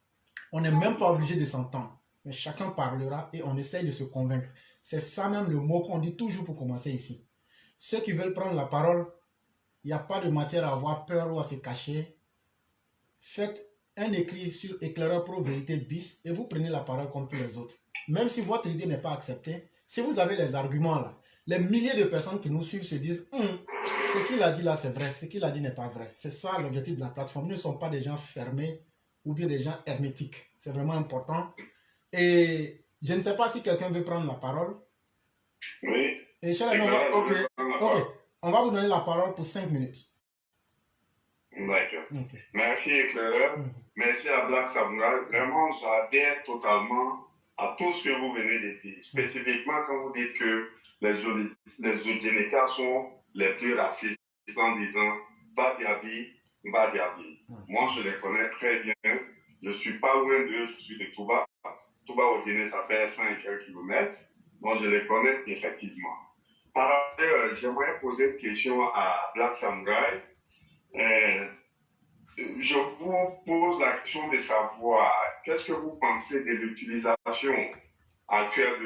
On n'est même pas obligé de s'entendre, mais chacun parlera et on essaye de se convaincre. C'est ça même le mot qu'on dit toujours pour commencer ici. Ceux qui veulent prendre la parole, il n'y a pas de matière à avoir peur ou à se cacher. Faites un écrit sur Éclaireur Pro Vérité bis et vous prenez la parole comme tous les autres. Même si votre idée n'est pas acceptée, si vous avez les arguments là, les milliers de personnes qui nous suivent se disent ce qu'il a dit là c'est vrai, ce qu'il a dit n'est pas vrai. C'est ça l'objectif de la plateforme. Nous ne sommes pas des gens fermés ou bien des gens hermétiques. C'est vraiment important. Et je ne sais pas si quelqu'un veut prendre la parole. Oui. Et cher ami, on va vous donner la parole pour 5 minutes. D'accord. Okay. Merci Éclaireur. Merci à Black Samurai. Vraiment, j'adhère totalement à tout ce que vous venez de dire. Spécifiquement quand vous dites que les Odjenekas sont les plus racistes en disant Badiabi, Badiabi. Moi, je les connais très bien. Je ne suis pas loin d'eux. Je suis de Touba. Touba Odjene, ça fait 5 kilomètres. Donc, je les connais effectivement. Par ailleurs, j'aimerais poser une question à Black Samurai. Je vous pose la question de savoir qu'est-ce que vous pensez de l'utilisation actuelle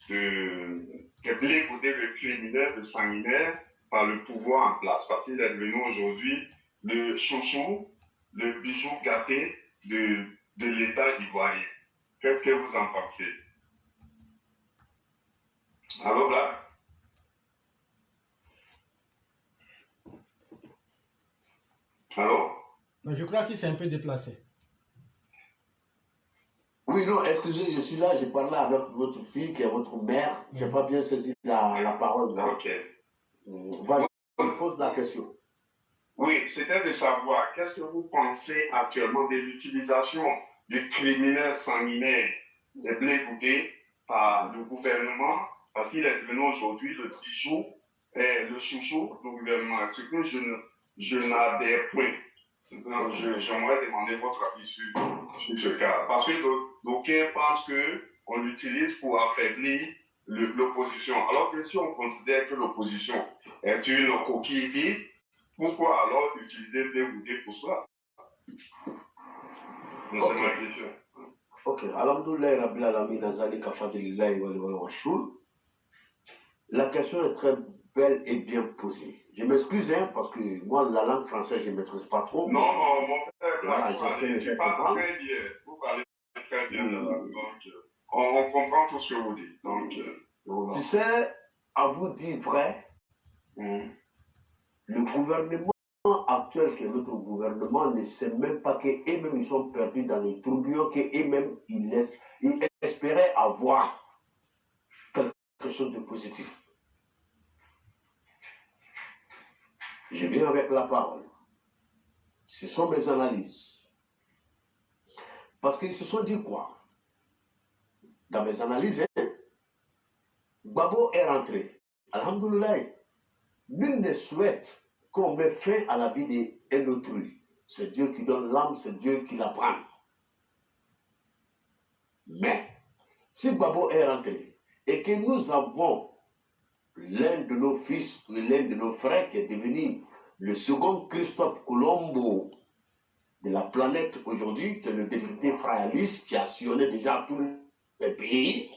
de Blé Goudé, le criminel, de sanguinaire, par le pouvoir en place. Parce qu'il est devenu aujourd'hui le chouchou, le bijou gâté de l'État ivoirien. Qu'est-ce que vous en pensez? Alors là? Allô? Je crois qu'il s'est un peu déplacé. Oui, non, excusez, je suis là, j'ai parlé avec votre fille qui est votre mère. Je n'ai pas bien saisi la parole. Là. Ok. Vas-y, pose la question. Oui, c'était de savoir qu'est-ce que vous pensez actuellement de l'utilisation du criminel sanguinaire de Blé Goudé par le gouvernement, parce qu'il est devenu aujourd'hui le bijou et le chouchou du gouvernement. Ce que je n'adhère point. Donc, j'aimerais demander votre avis sur ce cas. Parce que d'aucuns pensent qu'on l'utilise pour affaiblir l'opposition. Alors que si on considère que l'opposition est une coquille vide, pourquoi alors utiliser Blé Goudé pour cela? C'est ma question. Ok, la question est très belle et bien posée. Je m'excuse, hein, parce que moi, la langue française, je ne maîtrise pas trop. Non, non, mon frère, voilà, tu parles très bien. Vous parlez très bien de la langue. Donc, on comprend tout ce que vous dites. Donc, voilà. Tu sais, à vous dire vrai, le gouvernement actuel, qui est notre gouvernement, ne sait même pas qu'eux-mêmes, ils sont perdus dans les tourbillons, qu'eux-mêmes, ils espéraient avoir quelque chose de positif. Je viens avec la parole. Ce sont mes analyses. Parce qu'ils se sont dit quoi? Dans mes analyses, Babo est rentré. Alhamdoulilah, nul ne souhaite qu'on mette fin à la vie d'un autrui. C'est Dieu qui donne l'âme, c'est Dieu qui la prend. Mais, si Babo est rentré et que nous avons l'un de nos fils ou l'un de nos frères qui est devenu le second Christophe Colombo de la planète aujourd'hui, que le député Frère Alice qui a sillonné déjà tous les pays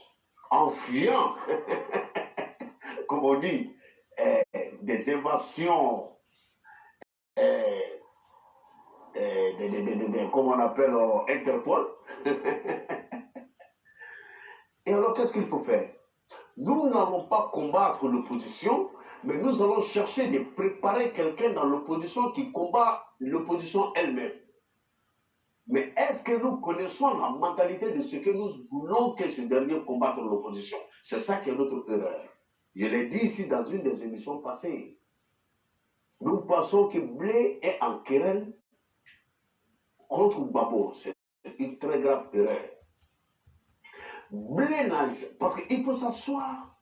en fuyant, comme on dit, des invasions, comme on appelle Interpol. Et alors, qu'est-ce qu'il faut faire? Nous n'allons pas combattre l'opposition, mais nous allons chercher de préparer quelqu'un dans l'opposition qui combat l'opposition elle-même. Mais est-ce que nous connaissons la mentalité de ce que nous voulons que ce dernier combatte l'opposition? C'est ça qui est notre erreur. Je l'ai dit ici dans une des émissions passées. Nous pensons que Blé est en querelle contre Babo. C'est une très grave erreur. Blé nage, parce qu'il faut s'asseoir,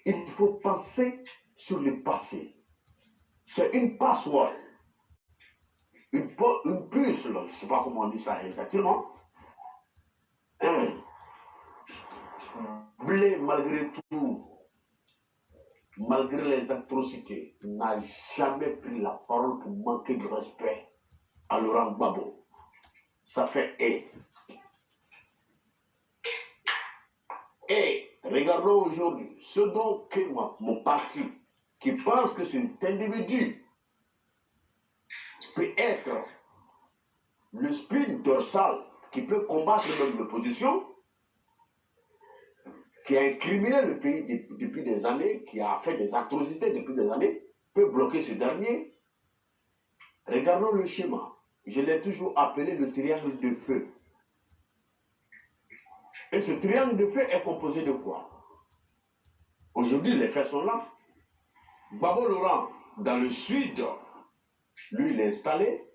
il faut penser sur le passé. C'est une password. Une puce, je ne sais pas comment on dit ça exactement. Blé, malgré tout, malgré les atrocités, n'a jamais pris la parole pour manquer de respect à Laurent Gbagbo. Ça fait Et regardons aujourd'hui ce dont mon parti, qui pense que cet individu peut être le spin dorsal qui peut combattre même l'opposition, qui a incriminé le pays depuis des années, qui a fait des atrocités depuis des années, peut bloquer ce dernier. Regardons le schéma. Je l'ai toujours appelé le triangle de feu. Et ce triangle de feu est composé de quoi? Aujourd'hui, les faits sont là. Gbagbo Laurent, dans le sud, lui, il est installé.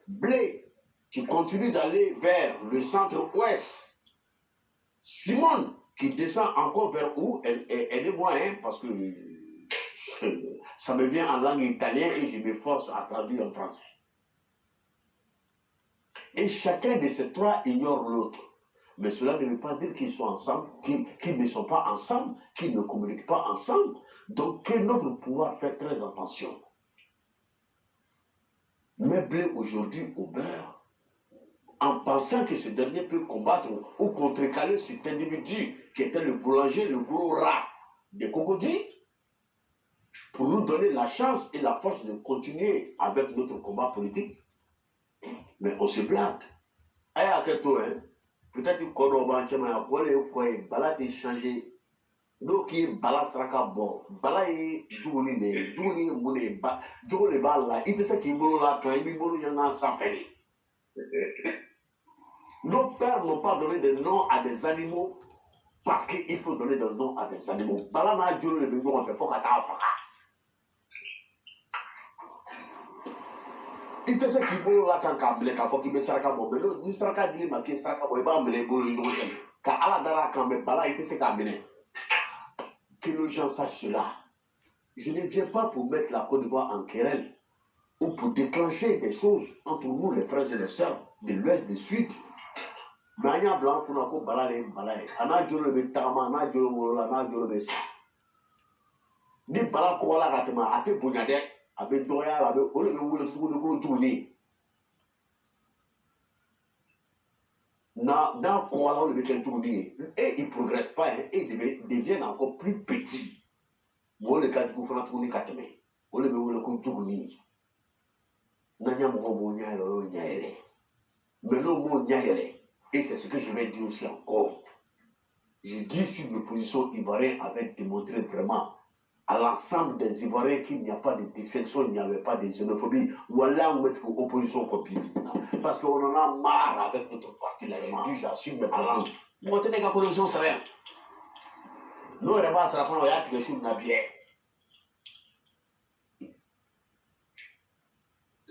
Blé, qui continue d'aller vers le centre-ouest. Simone, qui descend encore vers où? Elle est moi, hein, parce que ça me vient en langue italienne et je m'efforce à traduire en français. Et chacun de ces trois ignore l'autre. Mais cela ne veut pas dire qu'ils sont ensemble, qu'ils ne sont pas ensemble, qu'ils ne communiquent pas ensemble. Donc, que notre pouvoir fait très attention. Mais Blé aujourd'hui au beurre, en pensant que ce dernier peut combattre ou contrecarrer cet individu qui était le boulanger, le gros rat des Cocody, pour nous donner la chance et la force de continuer avec notre combat politique. Mais on se blague. Peut-être que le Bala a changé. Donc, il Bala Saraka bon. Bala est Jouni, Moune, Jouni Bala. Il fait qu'il boule là quand il boule, il y en a sans faire. Nos pères n'ont pas donné de nom à des animaux parce qu'il faut donner des noms à des animaux. Bala n'a Dieu le bébé, on fait fort à ta faka. Il te sait qu'il boule là quand il faut qu'il me saraka bon. Mais ni saraka dit ma qui saraka bon, il va me les boule. Car à la dara quand me bala, il te sait qu'il a que les gens sachent cela. Je ne viens pas pour mettre la Côte d'Ivoire en querelle ou pour déclencher des choses entre nous, les frères et les sœurs, de l'Ouest, du Sud. Mais il y a blanc pour nous balayer. Ana jolo be tama, ana jolo wolola, ana jolo be sa. Ni bala ko wala gatema, ate bunyade, abe doya, abe ole be wolo sugu de ko juni. Dans quoi là, le Kentouni, et ils ne progressent pas, hein, et ils deviennent encore plus petits. Moi, le cas du gouvernement, on est quatre mains. On le veut le Kentouni. Nanya Momo Nyale, Nyale. Mais non, mon Nyale. Et c'est ce que je vais dire aussi encore. Je dis sur l'opposition ivoirienne avec démontré vraiment à l'ensemble des Ivoiriens qu'il n'y a pas de dissension, il n'y avait pas de xénophobie. Voilà, on met l'opposition copie. Parce qu'on en a marre avec notre parti là. Je dis, j'assume mes parents. Moi, tu n'es qu'à connexion, c'est rien. Nous, on va se rappeler, on va y aller sur une bière.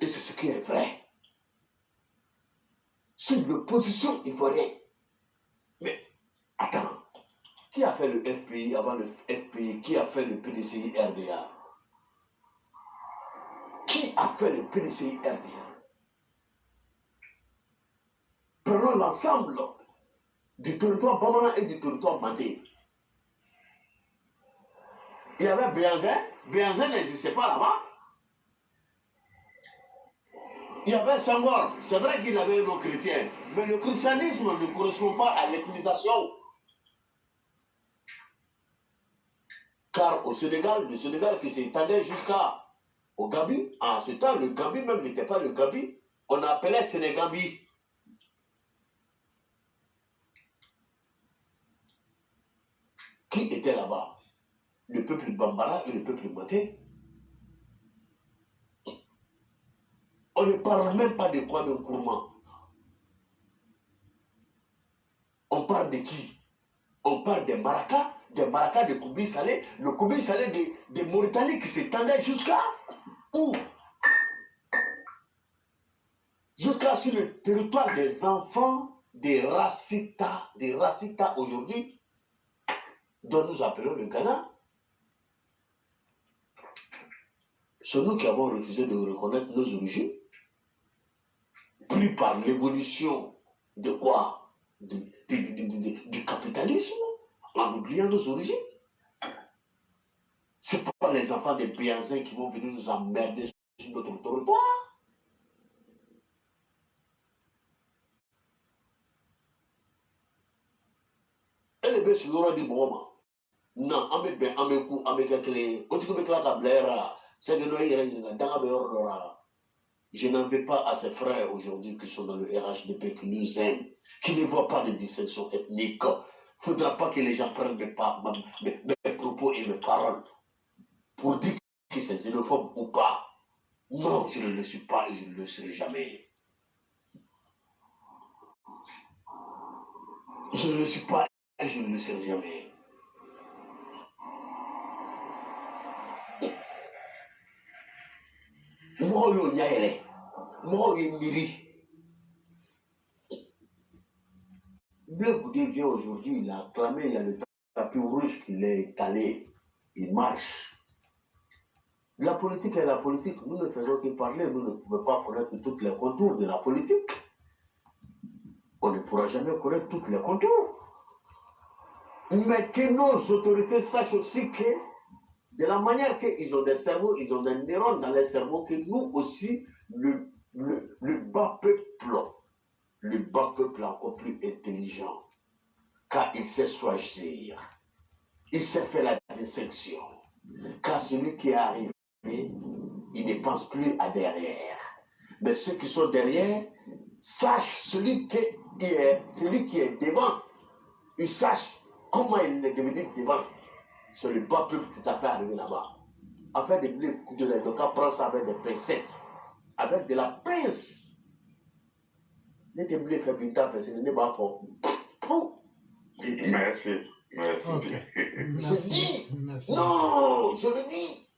Et c'est ce qui est vrai. C'est l'opposition ivoirienne. Mais, attends. Qui a fait le FPI avant le FPI? Qui a fait le PDCI RDA? Qui a fait le PDCI RDA? Prenons l'ensemble du territoire Bamana et du territoire Bandé. Il y avait Béanzin. Béanzin n'existait pas là-bas. Il y avait Senghor. C'est vrai qu'il avait un nom chrétien. Mais le christianisme ne correspond pas à l'ethnisation. Car au Sénégal, le Sénégal qui s'étendait jusqu'au Gambie, en ce temps, le Gambie même n'était pas le Gambie, on appelait Sénégambie. Qui était là-bas? Le peuple Bambara et le peuple Maté. On ne parle même pas de quoi de Nkrumah. On parle de qui? On parle des Maracas de Koubi Salé, le Koubi Salé de Mauritanie qui s'étendait jusqu'à où? Jusqu'à sur le territoire des enfants des Racita aujourd'hui, dont nous appelons le Ghana. C'est nous qui avons refusé de reconnaître nos origines, pris par l'évolution de quoi? Du capitalisme, en oubliant nos origines. Ce ne sont pas les enfants des Bianzins qui vont venir nous emmerder sur notre territoire. Et les bêtes, on dit bon, non, on met bien, on met coup, on met clé. Quand tu mets la blaire, c'est que nous, je n'en veux pas à ces frères aujourd'hui qui sont dans le RHDP, qui nous aiment, qui ne voient pas de distinction ethnique. Il ne faudra pas que les gens prennent mes propos et mes paroles pour dire que c'est xénophobe ou pas. Non, je ne le suis pas et je ne le serai jamais. Je ne le suis pas et je ne le serai jamais. Moi, je n'y allais. Moi, je m'irai. Bleu Goudé vient aujourd'hui, il a clamé, il y a le tapis rouge qu'il est étalé. Il marche. La politique est la politique. Nous ne faisons que parler. Nous ne pouvons pas connaître tous les contours de la politique. On ne pourra jamais connaître tous les contours. Mais que nos autorités sachent aussi que, de la manière qu'ils ont des cerveaux, ils ont des neurones dans les cerveaux, que nous aussi, le bas peuple est encore plus intelligent, car il sait choisir, il sait faire la distinction, car celui qui est arrivé, il ne pense plus à derrière. Mais ceux qui sont derrière sachent celui qui est devant, il sache comment il est devenu devant. C'est le bas peuple qui t'a fait arriver là-bas. Afin de blé, le cas prend ça avec des pincettes, avec de la pince. Ne te blé fait plus tard, c'est ne pas fort. Merci. Okay. Je dis, non, je le dis.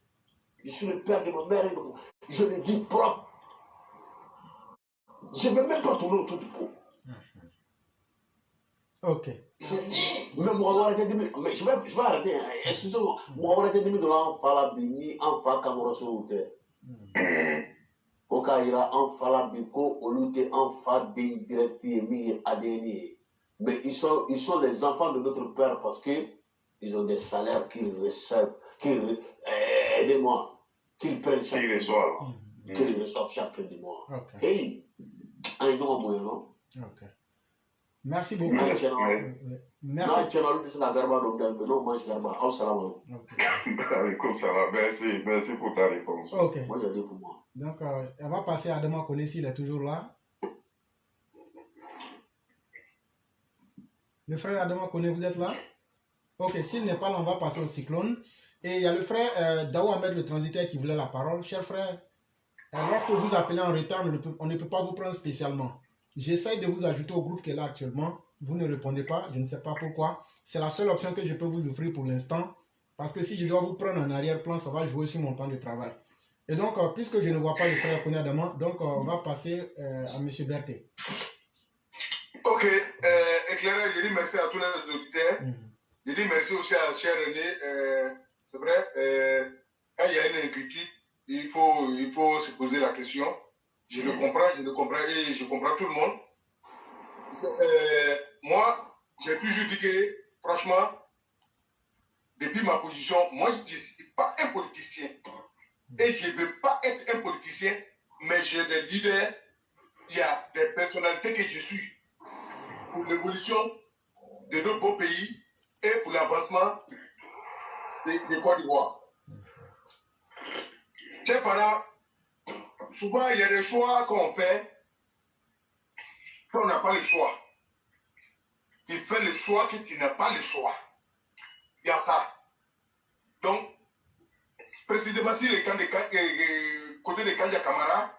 Je suis le père de ma mère et de moi. Je le dis propre. Je ne vais même pas tourner autour du pot. Ok. Je dis, mais moi, je vais arrêter. Excusez-moi. Moi, je vais arrêter de l'enfant bini, enfant Kamoro sur le terre. Okaira, enfant la biko, au lieu de enfant direct et adéni. Mais ils sont les enfants de notre père parce qu'ils ont des salaires qu'ils reçoivent, aidez-moi, qu'ils prennent chaque mois. Qu'ils reçoivent chaque fin de mois. Hey, un grand moyen, non? Ok. Merci beaucoup. Merci. Merci. Merci pour ta réponse. Ok. Moi, j'ai dit pour moi. Donc, on va passer à Adama Kone s'il est toujours là. Le frère Adama Kone, vous êtes là? Ok, s'il n'est pas là, on va passer au cyclone. Et il y a le frère Daou Ahmed, le transitaire, qui voulait la parole. Cher frère, lorsque vous appelez en retard, on ne peut pas vous prendre spécialement. J'essaie de vous ajouter au groupe qui est là actuellement. Vous ne répondez pas, je ne sais pas pourquoi. C'est la seule option que je peux vous offrir pour l'instant. Parce que si je dois vous prendre en arrière-plan, ça va jouer sur mon temps de travail. Et donc, puisque je ne vois pas le frère Kone Adama, donc on va passer à M. Berthe. Ok, éclaireur, je dis merci à tous les auditeurs. Je dis merci aussi à cher René. C'est vrai, quand il y a une inquiétude, il faut se poser la question. Je le comprends et je comprends tout le monde. Moi, j'ai toujours dit que, franchement, depuis ma position, moi, je ne suis pas un politicien. Et je ne veux pas être un politicien, mais j'ai des leaders, il y a des personnalités que je suis pour l'évolution de notre beau pays et pour l'avancement de Côte d'Ivoire. Chers parents, souvent il y a des choix qu'on fait qu'on n'a pas le choix. Tu fais le choix que tu n'as pas le choix. Il y a ça. Donc, précisément si le camp côté de Kandja Kamara,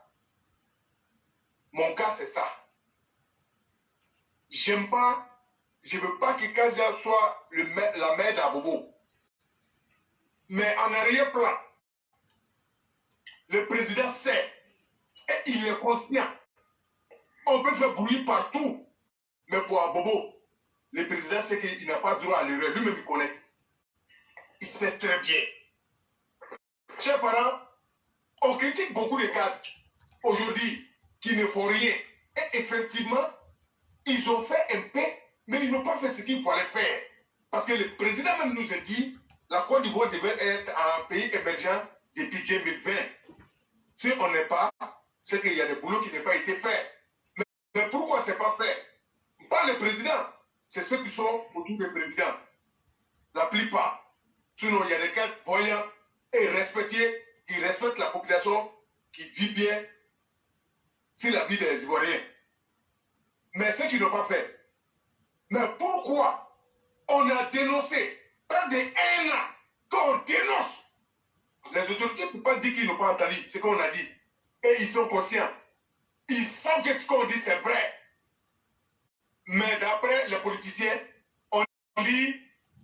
mon cas c'est ça. J'aime pas, je veux pas que Kandja soit la mère d'Abobo. Mais en arrière-plan, le président sait et il est conscient. On peut faire bruit partout. Mais pour Abobo, le président sait qu'il n'a pas droit à l'erreur. Lui-même, il connaît. Il sait très bien. Chers parents, on critique beaucoup de cadres aujourd'hui qui ne font rien. Et effectivement, ils ont fait un peu, mais ils n'ont pas fait ce qu'il fallait faire. Parce que le président même nous a dit, La Côte d'Ivoire devait être un pays émergent depuis 2020. Si on n'est pas, c'est qu'il y a des boulots qui n'ont pas été faits. Mais pourquoi ce n'est pas fait? Pas le président. C'est ceux qui sont autour du président. La plupart. Sinon, il y a des cas voyants et respectés, qui respectent la population, qui vit bien sur la vie des Ivoiriens. Mais ceux qui n'ont pas fait. Mais pourquoi on a dénoncé près d'1 an qu'on dénonce? Les autorités ne peuvent pas dire qu'ils n'ont pas entendu ce qu'on a dit. Et ils sont conscients. Ils savent que ce qu'on dit, c'est vrai. Mais d'après les politiciens, on dit,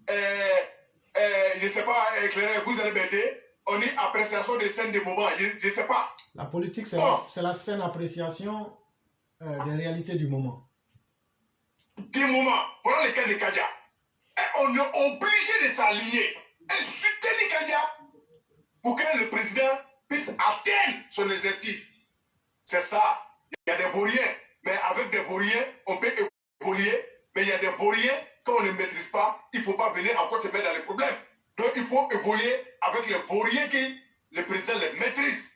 je ne sais pas, éclairer, vous allez m'aider, on dit appréciation des scènes de moments, je ne sais pas. La politique, c'est la saine appréciation des réalités du moment. Des moments, voilà le cas de Kadia. Et on est obligé de s'aligner et soutenir Kadia pour que le président puisse atteindre son objectif. C'est ça. Il y a des vauriens, mais avec des vauriens, on peut évoluer, mais il y a des vauriens, quand on ne maîtrise pas, il ne faut pas venir encore se mettre dans les problèmes. Donc il faut évoluer avec les vauriens qui, le président les maîtrise.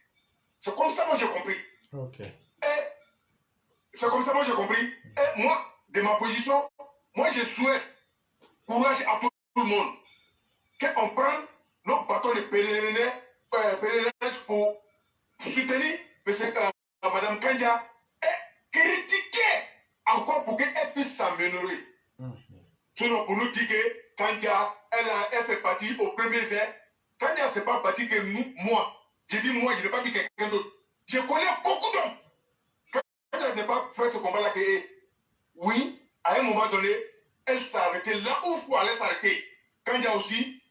C'est comme ça que moi j'ai compris. Ok. Et c'est comme ça que moi j'ai compris. Et moi, de ma position, moi je souhaite courage à tout le monde. Qu'on prenne nos bâtons de pèlerinage pour soutenir Mme Kandia et critiquer encore pour qu'elle puisse s'améliorer. Sinon, pour nous dire que Kandia, elle s'est partie au premier essai. Kandia, ce n'est pas parti que nous, moi. J'ai dit moi, je n'ai pas dit quelqu'un d'autre. Je connais beaucoup d'hommes. Kandia n'a pas fait ce combat-là que, oui, à un moment donné, elle s'est arrêtée là où il faut aller s'arrêter. Kandia aussi,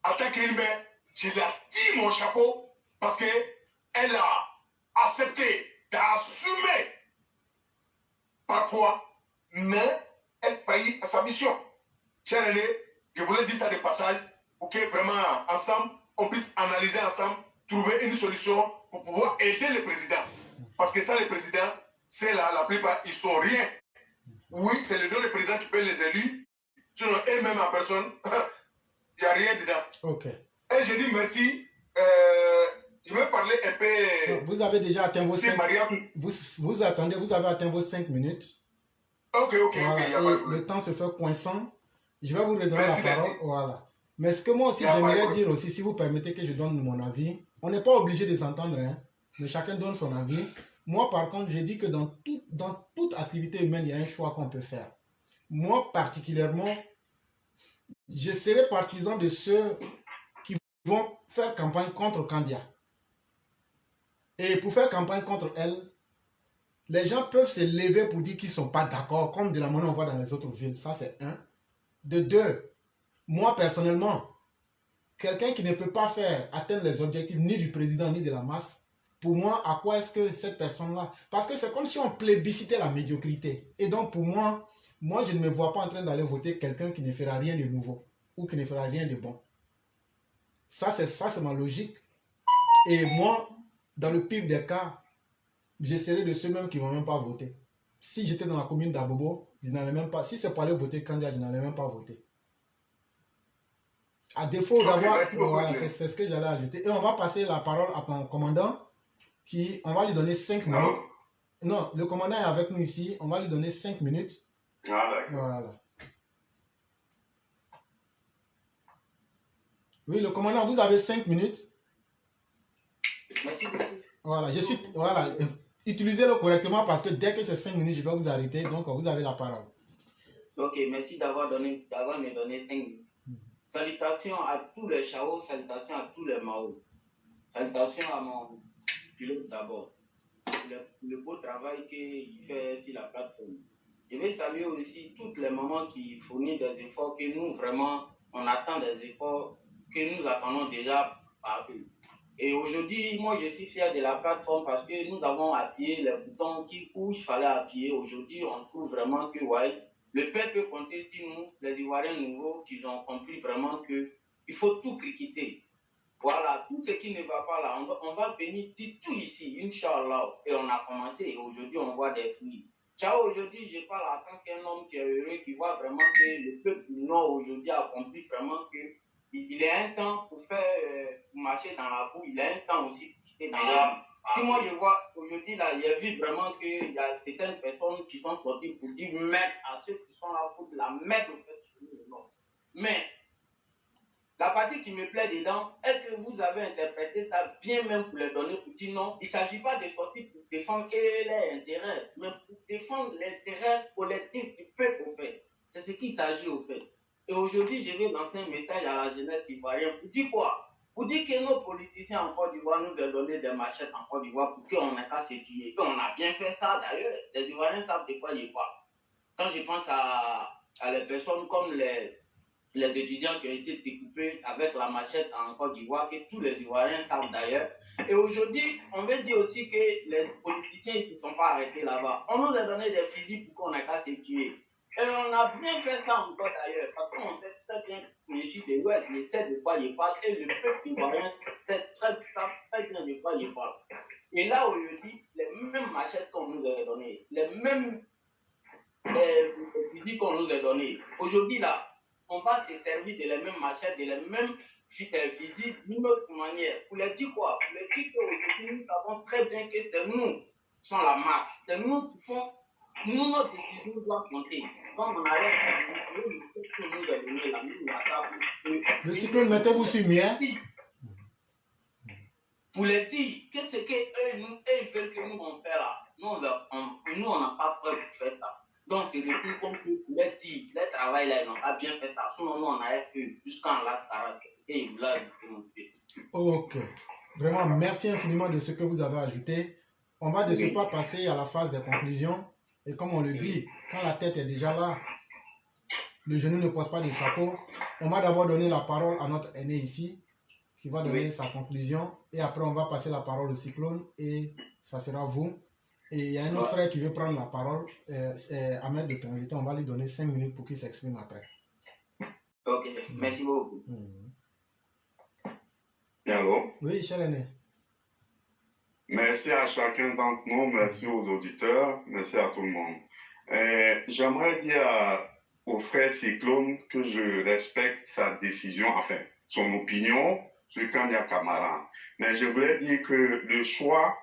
en tant qu'Ilbert, je lui ai dit mon chapeau parce qu'elle a accepté d'assumer parfois, mais elle paye à sa mission. Cher René, je voulais dire ça de passage pour que vraiment ensemble, on puisse analyser ensemble, trouver une solution pour pouvoir aider le président. Parce que ça, le président, c'est la plupart, ils sont rien. Oui, c'est le président qui paye les élus, sinon eux-mêmes en personne, il n'y a rien dedans. Ok. Et je dis merci. Je vais parler un peu. Vous avez déjà atteint vos 5 minutes. Vous attendez, vous avez atteint vos 5 minutes. Ok. Voilà. Et le temps se fait coincant. Je vais vous redonner la parole. Voilà. Mais ce que moi aussi, j'aimerais dire aussi, si vous permettez que je donne mon avis, on n'est pas obligé de s'entendre, hein, mais chacun donne son avis. Moi, par contre, je dis que dans toute activité humaine, il y a un choix qu'on peut faire. Moi, particulièrement, je serai partisan de ceux qui vont faire campagne contre Kandia. Et pour faire campagne contre elle, les gens peuvent se lever pour dire qu'ils ne sont pas d'accord, comme de la manière on voit dans les autres villes. Ça, c'est un. De deux, moi, personnellement, quelqu'un qui ne peut pas faire atteindre les objectifs ni du président ni de la masse, pour moi, à quoi est-ce que cette personne-là... Parce que c'est comme si on plébiscitait la médiocrité. Et donc, pour moi, je ne me vois pas en train d'aller voter quelqu'un qui ne fera rien de nouveau ou qui ne fera rien de bon. Ça, c'est ma logique. Et moi, dans le pire des cas, je serai de ceux-mêmes qui ne vont même pas voter. Si j'étais dans la commune d'Abobo, je n'allais même pas... Si c'est pour aller voter Kandia, je n'allais même pas voter. À défaut d'avoir... Voilà, c'est ce que j'allais ajouter. Et on va passer la parole à ton commandant, on va lui donner 5 minutes. Non, le commandant est avec nous ici. On va lui donner 5 minutes. Voilà. Oui, le commandant, vous avez 5 minutes. Merci beaucoup. Voilà, voilà. Utilisez-le correctement parce que dès que c'est 5 minutes, je vais vous arrêter. Donc, vous avez la parole. Ok, merci d'avoir me donné 5 minutes. Salutations à tous les Chao, salutations à tous les Mao. Salutations à mon pilote d'abord. Le beau travail qu'il fait sur la plateforme. Je vais saluer aussi toutes les mamans qui fournissent des efforts que nous, vraiment, on attend des efforts que nous attendons déjà par eux. Et aujourd'hui, moi, je suis fier de la plateforme parce que nous avons appuyé les boutons où il fallait appuyer. Aujourd'hui, on trouve vraiment que, ouais, le peuple peut compter sur nous, les Ivoiriens nouveaux, qui ont compris vraiment qu'il faut tout critiquer. Voilà, tout ce qui ne va pas là, on va venir dire tout ici, Inch'Allah. Et on a commencé et aujourd'hui, on voit des fruits. Ciao, aujourd'hui, je parle en tant qu'un homme qui est heureux, qui voit vraiment que le peuple du Nord aujourd'hui a compris vraiment il y a un temps pour faire pour marcher dans la boue, il y a un temps aussi pour quitter dans la boue. Si moi je vois aujourd'hui là, j'ai vu vraiment qu'il y a certaines personnes qui sont sorties pour dire merde à ceux qui sont là pour de la merde au fait sur nous. Non. Mais la partie qui me plaît dedans est que vous avez interprété ça bien même pour les donner pour dire non, il ne s'agit pas de sortir pour défendre leurs intérêts, mais pour défendre l'intérêt collectif du peuple au fait. C'est ce qu'il s'agit au fait. Et aujourd'hui, je vais lancer un message à la jeunesse ivoirienne pour dire quoi? Pour dire que nos politiciens en Côte d'Ivoire nous ont donné des machettes en Côte d'Ivoire pour qu'on ait qu'à se tuer. Et on a bien fait ça d'ailleurs. Les Ivoiriens savent de quoi ils parlent. Quand je pense à les personnes comme les étudiants qui ont été découpés avec la machette en Côte d'Ivoire, que tous les Ivoiriens savent d'ailleurs. Et aujourd'hui, on veut dire aussi que les politiciens qui ne sont pas arrêtés là-bas, on nous a donné des fusils pour qu'on ait qu'à se tuer. Et on a bien fait ça encore d'ailleurs, parce qu'on sait très bien que les filles de l'Ouest, ils savent de quoi ils parlent, et le peuple ivoirien sait très bien de quoi ils parlent. Et là, aujourd'hui, les mêmes machettes qu'on nous a données, les mêmes fusils qu'on nous a donnés, aujourd'hui là, on va se servir de les mêmes machettes, de les mêmes fusils d'une autre manière. Pour les dire quoi? Pour les dire qu'aujourd'hui, nous savons très bien que c'est nous qui sommes la masse. C'est nous qui font, nous, notre décision doit compter. Comme on allait le cyclone, mettez-vous sur mien. Pour les dire, qu'est-ce qu'eux ils veulent que nous on fait là? Nous, on n'a pas preuve de faire ça. Donc, c'est depuis comme que pour les dire, les travail là, ils n'ont pas bien fait ça. Sinon, nous, on a fait jusqu'en l'âge 40 et ils voulaient démontrer. Ok. Vraiment, merci infiniment de ce que vous avez ajouté. On va de ce pas passer à la phase des conclusions. Et comme on le dit, quand la tête est déjà là, le genou ne porte pas de chapeau. On va d'abord donner la parole à notre aîné ici, qui va donner sa conclusion. Et après, on va passer la parole au cyclone et ça sera vous. Et il y a un autre frère qui veut prendre la parole, c'est Ahmed de Transité. On va lui donner 5 minutes pour qu'il s'exprime après. Ok, merci beaucoup. Allô? Oui, cher aîné. Merci à chacun d'entre nous, merci aux auditeurs, merci à tout le monde. J'aimerais dire au frère Cyclone que je respecte sa décision, enfin, son opinion sur Kanya Camara. Mais je voulais dire que le choix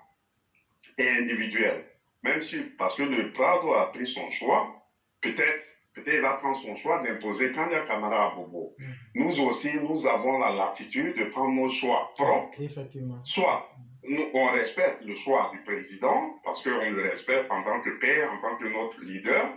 est individuel. Même si, parce que le Prado a pris son choix, peut-être il va prendre son choix d'imposer Kanya Camara à Bobo. Nous aussi, nous avons la latitude de prendre nos choix propres. Effectivement. Soit nous, on respecte le choix du président, parce qu'on le respecte en tant que père, en tant que notre leader.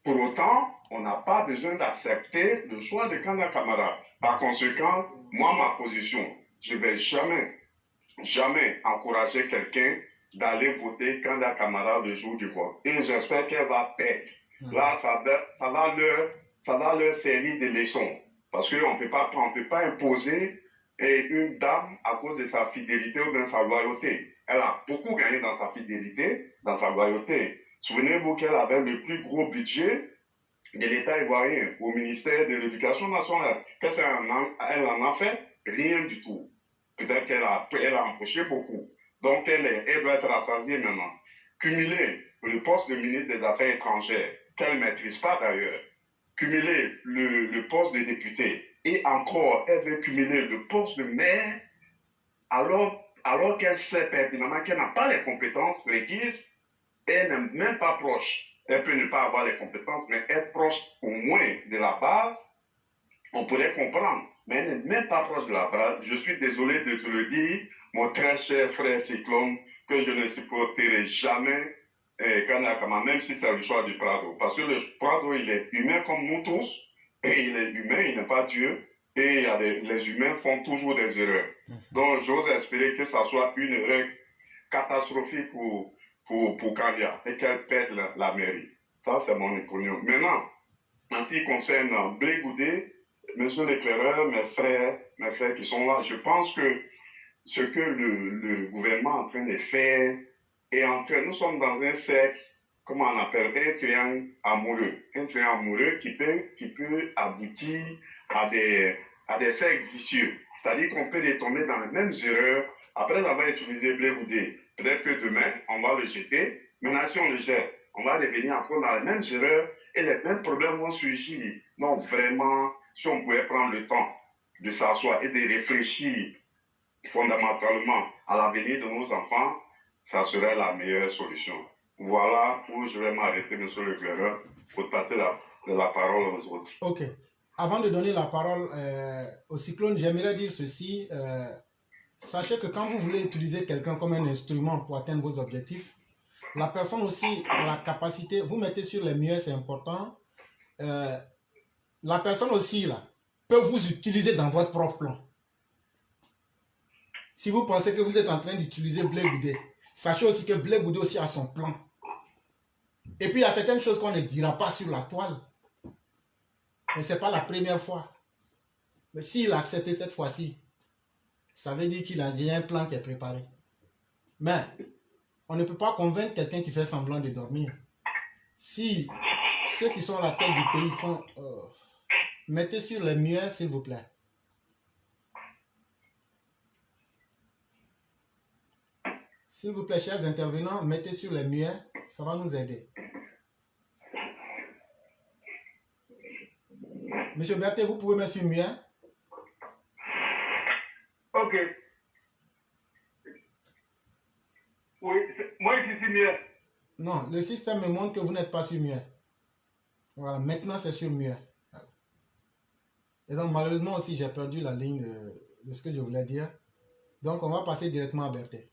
Pour autant, on n'a pas besoin d'accepter le choix de Kanya Camara. Par conséquent, moi, ma position, je ne vais jamais encourager quelqu'un d'aller voter Kanya Camara le jour du vote. Et j'espère qu'elle va perdre. Là, ça va leur servir de leçon. Parce qu'on ne peut pas imposer une dame à cause de sa fidélité ou de sa loyauté. Elle a beaucoup gagné dans sa fidélité, dans sa loyauté. Souvenez-vous qu'elle avait le plus gros budget de l'État ivoirien au ministère de l'Éducation nationale. Qu'est-ce qu'elle en a fait? Rien du tout. Peut-être qu'elle a empoché beaucoup. Donc, elle doit être rassasiée maintenant. Cumuler le poste de ministre des Affaires étrangères, qu'elle ne maîtrise pas d'ailleurs, cumuler le poste de député, et encore, elle veut cumuler le poste de maire, alors qu'elle sait pertinemment qu'elle n'a pas les compétences requises, elle n'est même pas proche. Elle peut ne pas avoir les compétences, mais être proche au moins de la base, on pourrait comprendre. Mais elle n'est même pas proche de la base. Je suis désolé de te le dire, mon très cher frère Cyclone, que je ne supporterai jamais Kanya Camara, même si c'est le choix du Prado. Parce que le Prado, il est humain comme nous tous, et il est humain, il n'est pas Dieu, et les humains font toujours des erreurs. Donc, j'ose espérer que ça soit une erreur catastrophique pour Kanya, et qu'elle perde la mairie. Ça, c'est mon opinion. Maintenant, en ce qui concerne Blé Goudé, monsieur l'éclaireur, mes frères qui sont là, je pense que ce que le gouvernement est en train de faire nous sommes dans un cercle, comment on appelle, un triangle amoureux qui peut aboutir à des cercles vicieux. C'est-à-dire qu'on peut retomber dans les mêmes erreurs après avoir utilisé Blé Goudé. Peut-être que demain, on va le jeter. Maintenant, si on le jette, on va revenir encore dans les mêmes erreurs et les mêmes problèmes vont surgir. Donc, vraiment, si on pouvait prendre le temps de s'asseoir et de réfléchir fondamentalement à l'avenir de nos enfants, ça serait la meilleure solution. Voilà où je vais m'arrêter, monsieur le gouverneur, pour passer la parole aux autres. Ok. Avant de donner la parole au cyclone, j'aimerais dire ceci. Sachez que quand vous voulez utiliser quelqu'un comme un instrument pour atteindre vos objectifs, la personne aussi a la capacité, vous mettez sur les murs, c'est important. La personne aussi là, peut vous utiliser dans votre propre plan. Si vous pensez que vous êtes en train d'utiliser Blé Goudé, sachez aussi que Blé Goudé aussi a son plan. Et puis il y a certaines choses qu'on ne dira pas sur la toile. Mais ce n'est pas la première fois. Mais s'il a accepté cette fois-ci, ça veut dire qu'il a déjà un plan qui est préparé. Mais on ne peut pas convaincre quelqu'un qui fait semblant de dormir. Si ceux qui sont à la tête du pays font... mettez sur les murs, s'il vous plaît. S'il vous plaît, chers intervenants, mettez sur les murs, ça va nous aider. Monsieur Berthet, vous pouvez mettre sur mur. Ok. Oui, moi je suis mieux. Non, le système me montre que vous n'êtes pas sur mur. Voilà, maintenant c'est sur mur. Et donc malheureusement aussi j'ai perdu la ligne de ce que je voulais dire. Donc on va passer directement à Berthet.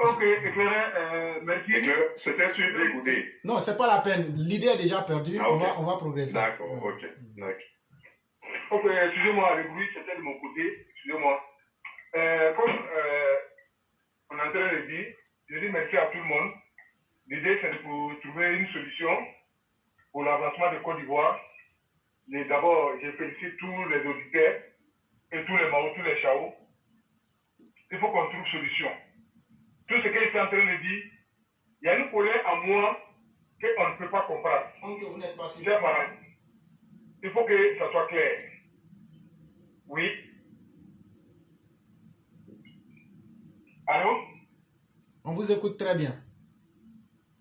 Ok, éclairé, merci. C'était sur Blé Goudé. Non, c'est pas la peine. L'idée est déjà perdue. Ah, okay. On va progresser. D'accord, ok. Ok, excusez-moi, le bruit c'était de mon côté. Excusez-moi. Comme on est en train de dire, je dis merci à tout le monde. L'idée c'est de trouver une solution pour l'avancement de Côte d'Ivoire. D'abord, je félicite tous les auditeurs et tous les Mao, tous les Chao. Il faut qu'on trouve solution. Tout ce que je suis en train de dire, il y a une colère en moi qu'on ne peut pas comprendre. Donc vous n'êtes pas sûr. Chers parents, il faut que ça soit clair. Oui. Allô? On vous écoute très bien.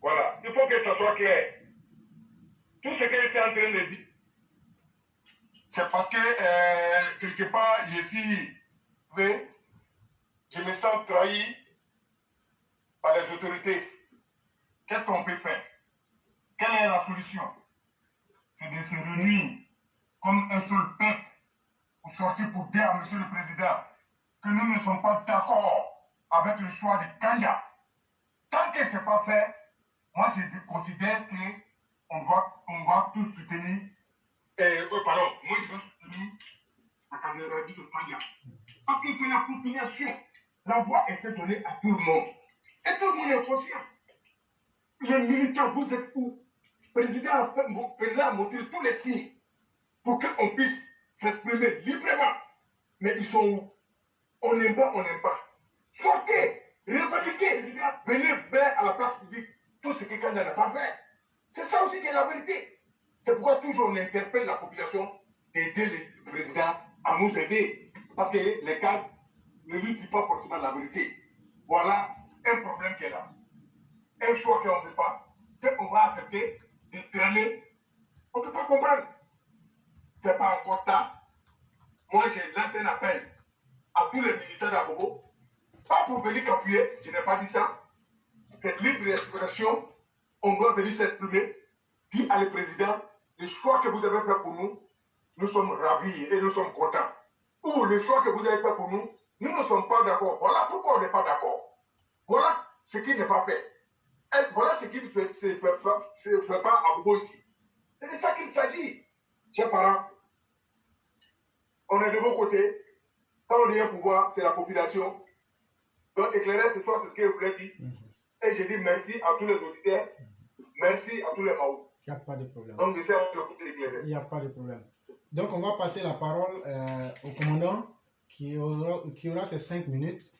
Voilà. Il faut que ça soit clair. Tout ce que je suis en train de dire. C'est parce que, quelque part, je me sens trahi par les autorités. Qu'est-ce qu'on peut faire? Quelle est la solution? C'est de se réunir comme un seul peuple pour sortir pour dire à M. le Président que nous ne sommes pas d'accord avec le choix de Kanja. Tant que ce n'est pas fait, moi je considère qu'on va tous soutenir. Moi je vais soutenir la candidature de Kanja. Parce que c'est la population. La voix a été donnée à tout le monde. Et tout le monde est conscient. Les militants, vous êtes où? Le président a montré tous les signes pour qu'on puisse s'exprimer librement. Mais ils sont où? On n'aime pas, on n'aime pas. Sortez, revendiquez, venez faire à la place publique tout ce que Kanja n'a pas fait. C'est ça aussi qui est la vérité. C'est pourquoi toujours on interpelle la population d'aider le président à nous aider. Parce que les cadres ne lui disent pas forcément la vérité. Voilà un problème qui est là. Un choix qu'on ne veut pas, qu'on va accepter de traîner. On ne peut pas comprendre. Ce n'est pas encore tard. Moi, j'ai lancé un appel à tous les militants d'Abobo. Pas pour venir qu'appuyer, je n'ai pas dit ça. C'est libre d'expression. On doit venir s'exprimer. Dit à le président, le choix que vous avez fait pour nous, nous sommes ravis et nous sommes contents. Ou le choix que vous avez fait pour nous, nous ne sommes pas d'accord. Voilà pourquoi on n'est pas d'accord. Voilà ce qui n'est pas fait. Et voilà ce qui ne se fait pas à Bobo ici. C'est de ça qu'il s'agit. Chers parents, on est de vos côtés. Quand on dit un pouvoir, c'est la population. Donc éclairer ce soir, c'est ce que je voulais dire. Et je dis merci à tous les auditeurs. Merci à tous les Mao. Il n'y a pas de problème. Donc j'essaie de l'écouter éclairer. Il n'y a pas de problème. Donc on va passer la parole au commandant qui aura ses 5 minutes.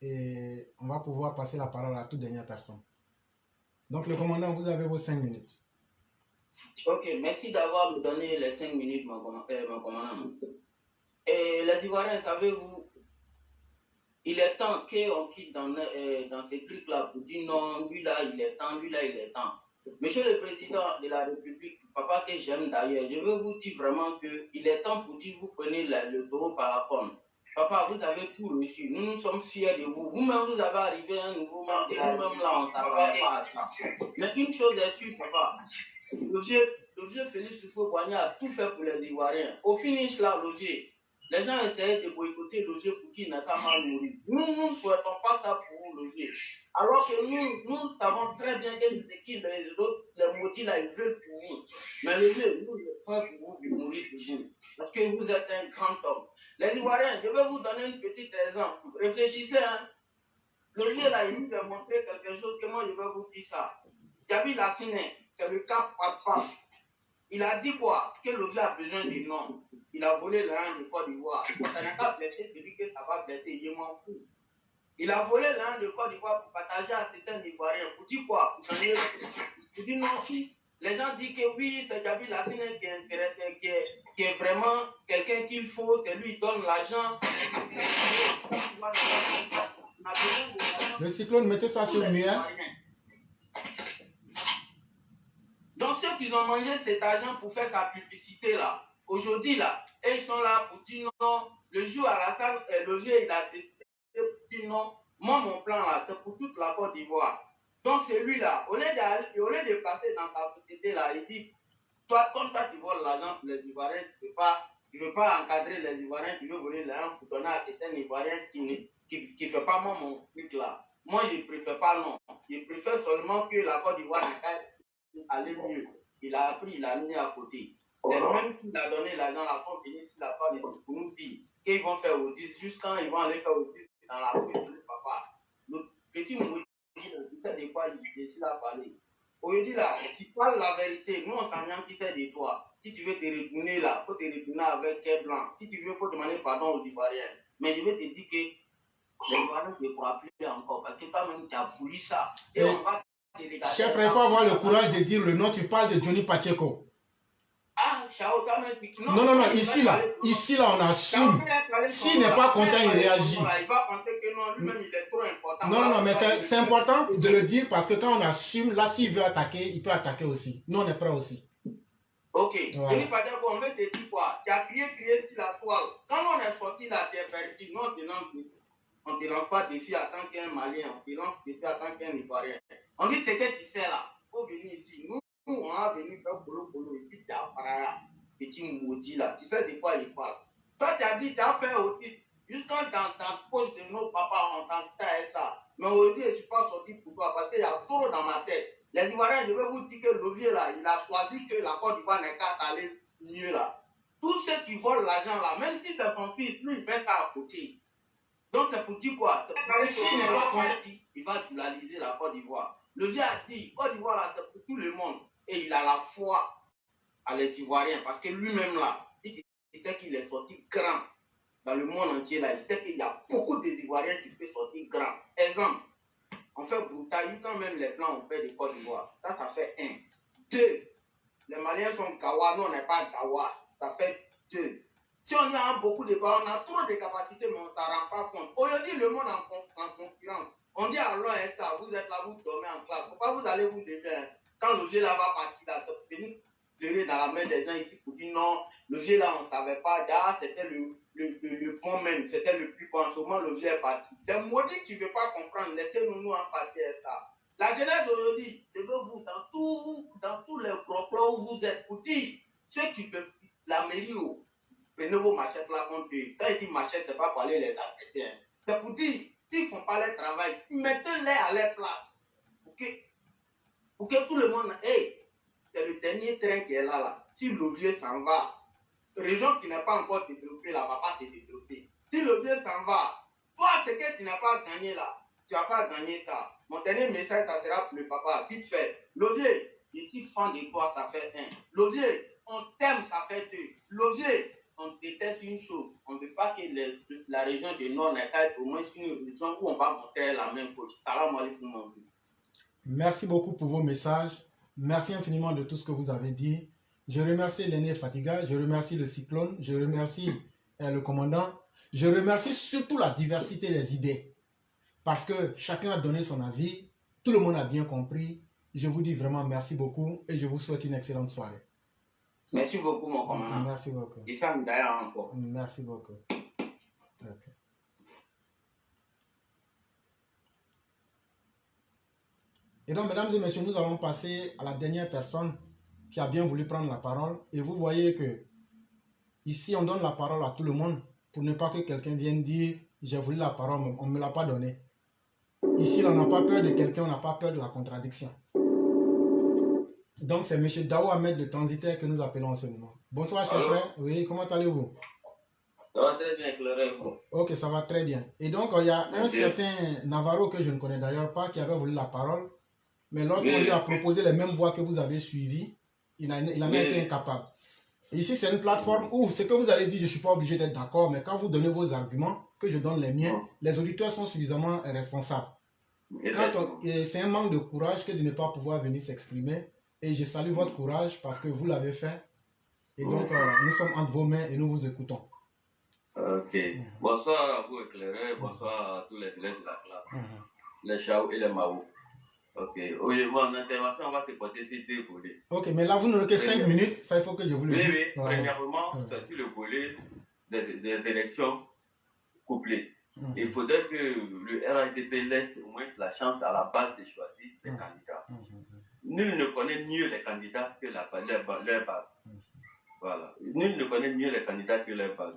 Et on va pouvoir passer la parole à la toute dernière personne. Donc le commandant, vous avez vos 5 minutes. Ok, merci d'avoir me donné les 5 minutes, mon commandant. Et les Ivoiriens, savez-vous, il est temps qu'on quitte dans ces trucs-là pour dire non, lui là, il est temps, lui là, il est temps. Monsieur le Président de la République, papa que j'aime d'ailleurs, je veux vous dire vraiment qu'il est temps pour dire vous prenez le taureau par la corne. Papa, vous avez tout reçu. Nous nous sommes fiers de vous. Vous-même, vous avez arrivé à un nouveau monde et nous-mêmes là, on ne s'attendait pas à ça. Mais une chose est sûre, papa, le vieux Félix Houphouët-Boigny a tout fait pour les Ivoiriens. Au finish là, Logier, les gens essayaient de boycotter Logier pour qu'il n'ait pas mal nourri. Nous ne souhaitons pas ça pour vous, Logier. Alors que nous savons très bien que c'est qui les autres, les maudits là, ils veulent pour vous. Mais Logier, nous, il est prêt pour vous, de mourir pour vous. Parce que vous êtes un grand homme. Les Ivoiriens, je vais vous donner un petit exemple. Réfléchissez, hein. Logier là, il nous a montré quelque chose que moi, je vais vous dire ça. Djaby Lassine, c'est le cas papa. Il a dit quoi? Que Logier a besoin de nom. Il a volé l'un de Côte d'Ivoire. Ça n'a pas blessé, je dis que ça va blesser, je m'en fous. Il a volé l'un de Côte d'Ivoire pour partager à certains Ivoiriens. Pour dire quoi? Pour dire non, si. Les gens disent que oui, c'est Djaby Lassine qui est vraiment quelqu'un qu'il faut, c'est lui qui donne l'argent. Le cyclone, mettez ça sur mieux. Donc ceux qui ont mangé cet argent pour faire sa publicité là, aujourd'hui là, et ils sont là pour dire non, le jour à la salle, Logier, il a décidé pour dire non, moi mon plan là, c'est pour toute la Côte d'Ivoire. Donc c'est lui là, au lieu de passer dans sa société là, il dit, toi, comme toi tu voles l'argent pour les Ivoiriens, tu ne veux pas encadrer les Ivoiriens, tu veux voler l'argent pour donner à certains Ivoiriens qui ne fait pas moi mon truc là. Moi je ne préfère pas non, je préfère seulement que la Côte d'Ivoire aller mieux. Il a pris, il a mis à côté. C'est même qui a donné l'argent, la France venir sur la part pour nous dire qu'ils vont faire au 10, juste quand ils vont aller faire au 10 dans la rue, papa. Le petit Moudi, il fait des fois, il a parlé. Aujourd'hui là, tu parles la vérité, nous on s'en qui fait de toi. Si tu veux te retourner là, il faut te retourner avec quai blanc. Si tu veux, il faut demander pardon aux Ivoiriens. Mais je vais te dire que les Ivoiriens ne pourront plus encore parce que toi-même tu as voulu ça. Et on va. Chef, il faut avoir le courage de dire le nom. Tu parles de Johnny Pacheco. Ah, Chao, non, ici là, on assume. S'il n'est pas content, il réagit. Il va penser que non, lui-même, il est trop important. Non, mais c'est important de le dire parce que quand on assume, là, s'il veut attaquer, il peut attaquer aussi. Nous, on est prêts aussi. Ok. Johnny Pacheco, on veut te dire quoi? Tu as crié sur la toile. Quand on est sorti là, tu es perdu. Non, on ne te lance pas défi en tant qu'un Malien, on te lance défi en tant qu'un Ivoirien. On dit c'est que tu sais là, il faut venir ici. Nous, on a venu faire polo et puis tu as parlé, petit maudit là. Tu sais de quoi il parle. Toi, tu as dit, tu as fait aussi, jusqu'à dans ta poche de nos papas, on t'entendait ça. Mais aujourd'hui, je ne suis pas sorti pour toi parce qu'il y a trop dans ma tête. Les Ivoiriens, je vais vous dire que Logier là, il a choisi que la Côte d'Ivoire n'est qu'à aller mieux là. Tous ceux qui volent l'argent là, même si c'est son fils, lui, il fait ça à côté. Donc, c'est pour dire quoi? S'il n'est pas converti, il va dualiser la Côte d'Ivoire. Le vieux a dit, Côte d'Ivoire, là, c'est pour tout le monde. Et il a la foi à les Ivoiriens. Parce que lui-même, là, il sait qu'il est sorti grand dans le monde entier, là. Il sait qu'il y a beaucoup d'Ivoiriens qui peuvent sortir grand. Exemple, on fait Broutaillou quand même les Blancs ont fait de Côte d'Ivoire. Ça fait 1. 2, les Maliens sont Gawa, nous, on n'est pas Gawa. Ça fait 2. Si on y a beaucoup de bas, on a trop de capacités, mais on ne s'en rend pas compte. Aujourd'hui, le monde en concurrence. On dit alors, ça, vous êtes là, vous dormez en classe. Pourquoi vous allez vous lever? Quand le vieux là va partir, là, c'est venir pleurer dans la main des gens ici pour dire non, le vieux là, on ne savait pas. Là, c'était le bon même, c'était le plus bon. En ce moment, le vieux est parti. Des maudits qui ne veulent pas comprendre, laissez-nous en partir ça. La jeunesse d'aujourd'hui, je veux vous, dans tous les propos où vous êtes, pour dire, ceux qui peuvent, la mairie, prenez vos machettes là contre eux. Quand ils disent machette, ce n'est pas pour aller les agresser. Hein. C'est pour dire, s'ils ne font pas leur travail, mettez-les à leur place. Pour que tout le monde... Hey, c'est le dernier train qui est là. Si le vieux s'en va, région qui n'est pas encore développée là, va pas se développer. Si le vieux s'en va, toi, ce que tu n'as pas gagné là, tu n'as pas gagné ça. Mon dernier message, ça sera pour le papa. Vite fait. Le vieux, je suis fan de toi, ça fait 1. Le vieux, on t'aime, ça fait 2. Le vieux, on déteste une chose. On ne veut pas que la région du Nord n'ait qu'à être au moins une région où on va montrer la même coach. Salam alaikum, mon vieux. Merci beaucoup pour vos messages. Merci infiniment de tout ce que vous avez dit. Je remercie l'aîné Fatiga, je remercie le cyclone, je remercie le commandant. Je remercie surtout la diversité des idées. Parce que chacun a donné son avis, tout le monde a bien compris. je vous dis vraiment merci beaucoup et je vous souhaite une excellente soirée. Merci beaucoup, mon commandant. Merci beaucoup. Et ça me d'ailleurs encore. Merci beaucoup. Okay. Et donc, mesdames et messieurs, nous allons passer à la dernière personne qui a bien voulu prendre la parole. Et vous voyez que ici, on donne la parole à tout le monde pour ne pas que quelqu'un vienne dire « j'ai voulu la parole, mais on ne me l'a pas donnée ». Ici, on n'a pas peur de quelqu'un, on n'a pas peur de la contradiction. Donc, c'est M. Dao Ahmed, le transitaire, que nous appelons en ce moment. Bonsoir, cher frère. Oui, comment allez-vous? Ça va très bien, éclairé. Ok, ça va très bien. Et donc, il y a un certain Navarro, que je ne connais d'ailleurs pas, qui avait voulu la parole. Mais lorsqu'on lui a proposé les mêmes voies que vous avez suivies, il en a été incapable. Et ici, c'est une plateforme où ce que vous avez dit, je ne suis pas obligé d'être d'accord, mais quand vous donnez vos arguments, que je donne les miens, les auditeurs sont suffisamment responsables. C'est un manque de courage que de ne pas pouvoir venir s'exprimer. Et je salue votre courage parce que vous l'avez fait. Et donc, nous sommes entre vos mains et nous vous écoutons. Ok. Bonsoir à vous, éclairés. Bonsoir à tous les élèves de la classe. Les Chao et les Mao. Ok. Oui, mon intervention va se porter sur deux volets. Ok, mais là, vous n'aurez que 5 minutes. Ça, il faut que je vous le dise. Oui. Premièrement, c'est sur le volet des élections couplées. Il faudrait que le RHDP laisse au moins la chance à la base de choisir les candidats. Nul ne connaît mieux les candidats que leur base. Voilà. Nul ne connaît mieux les candidats que leur base.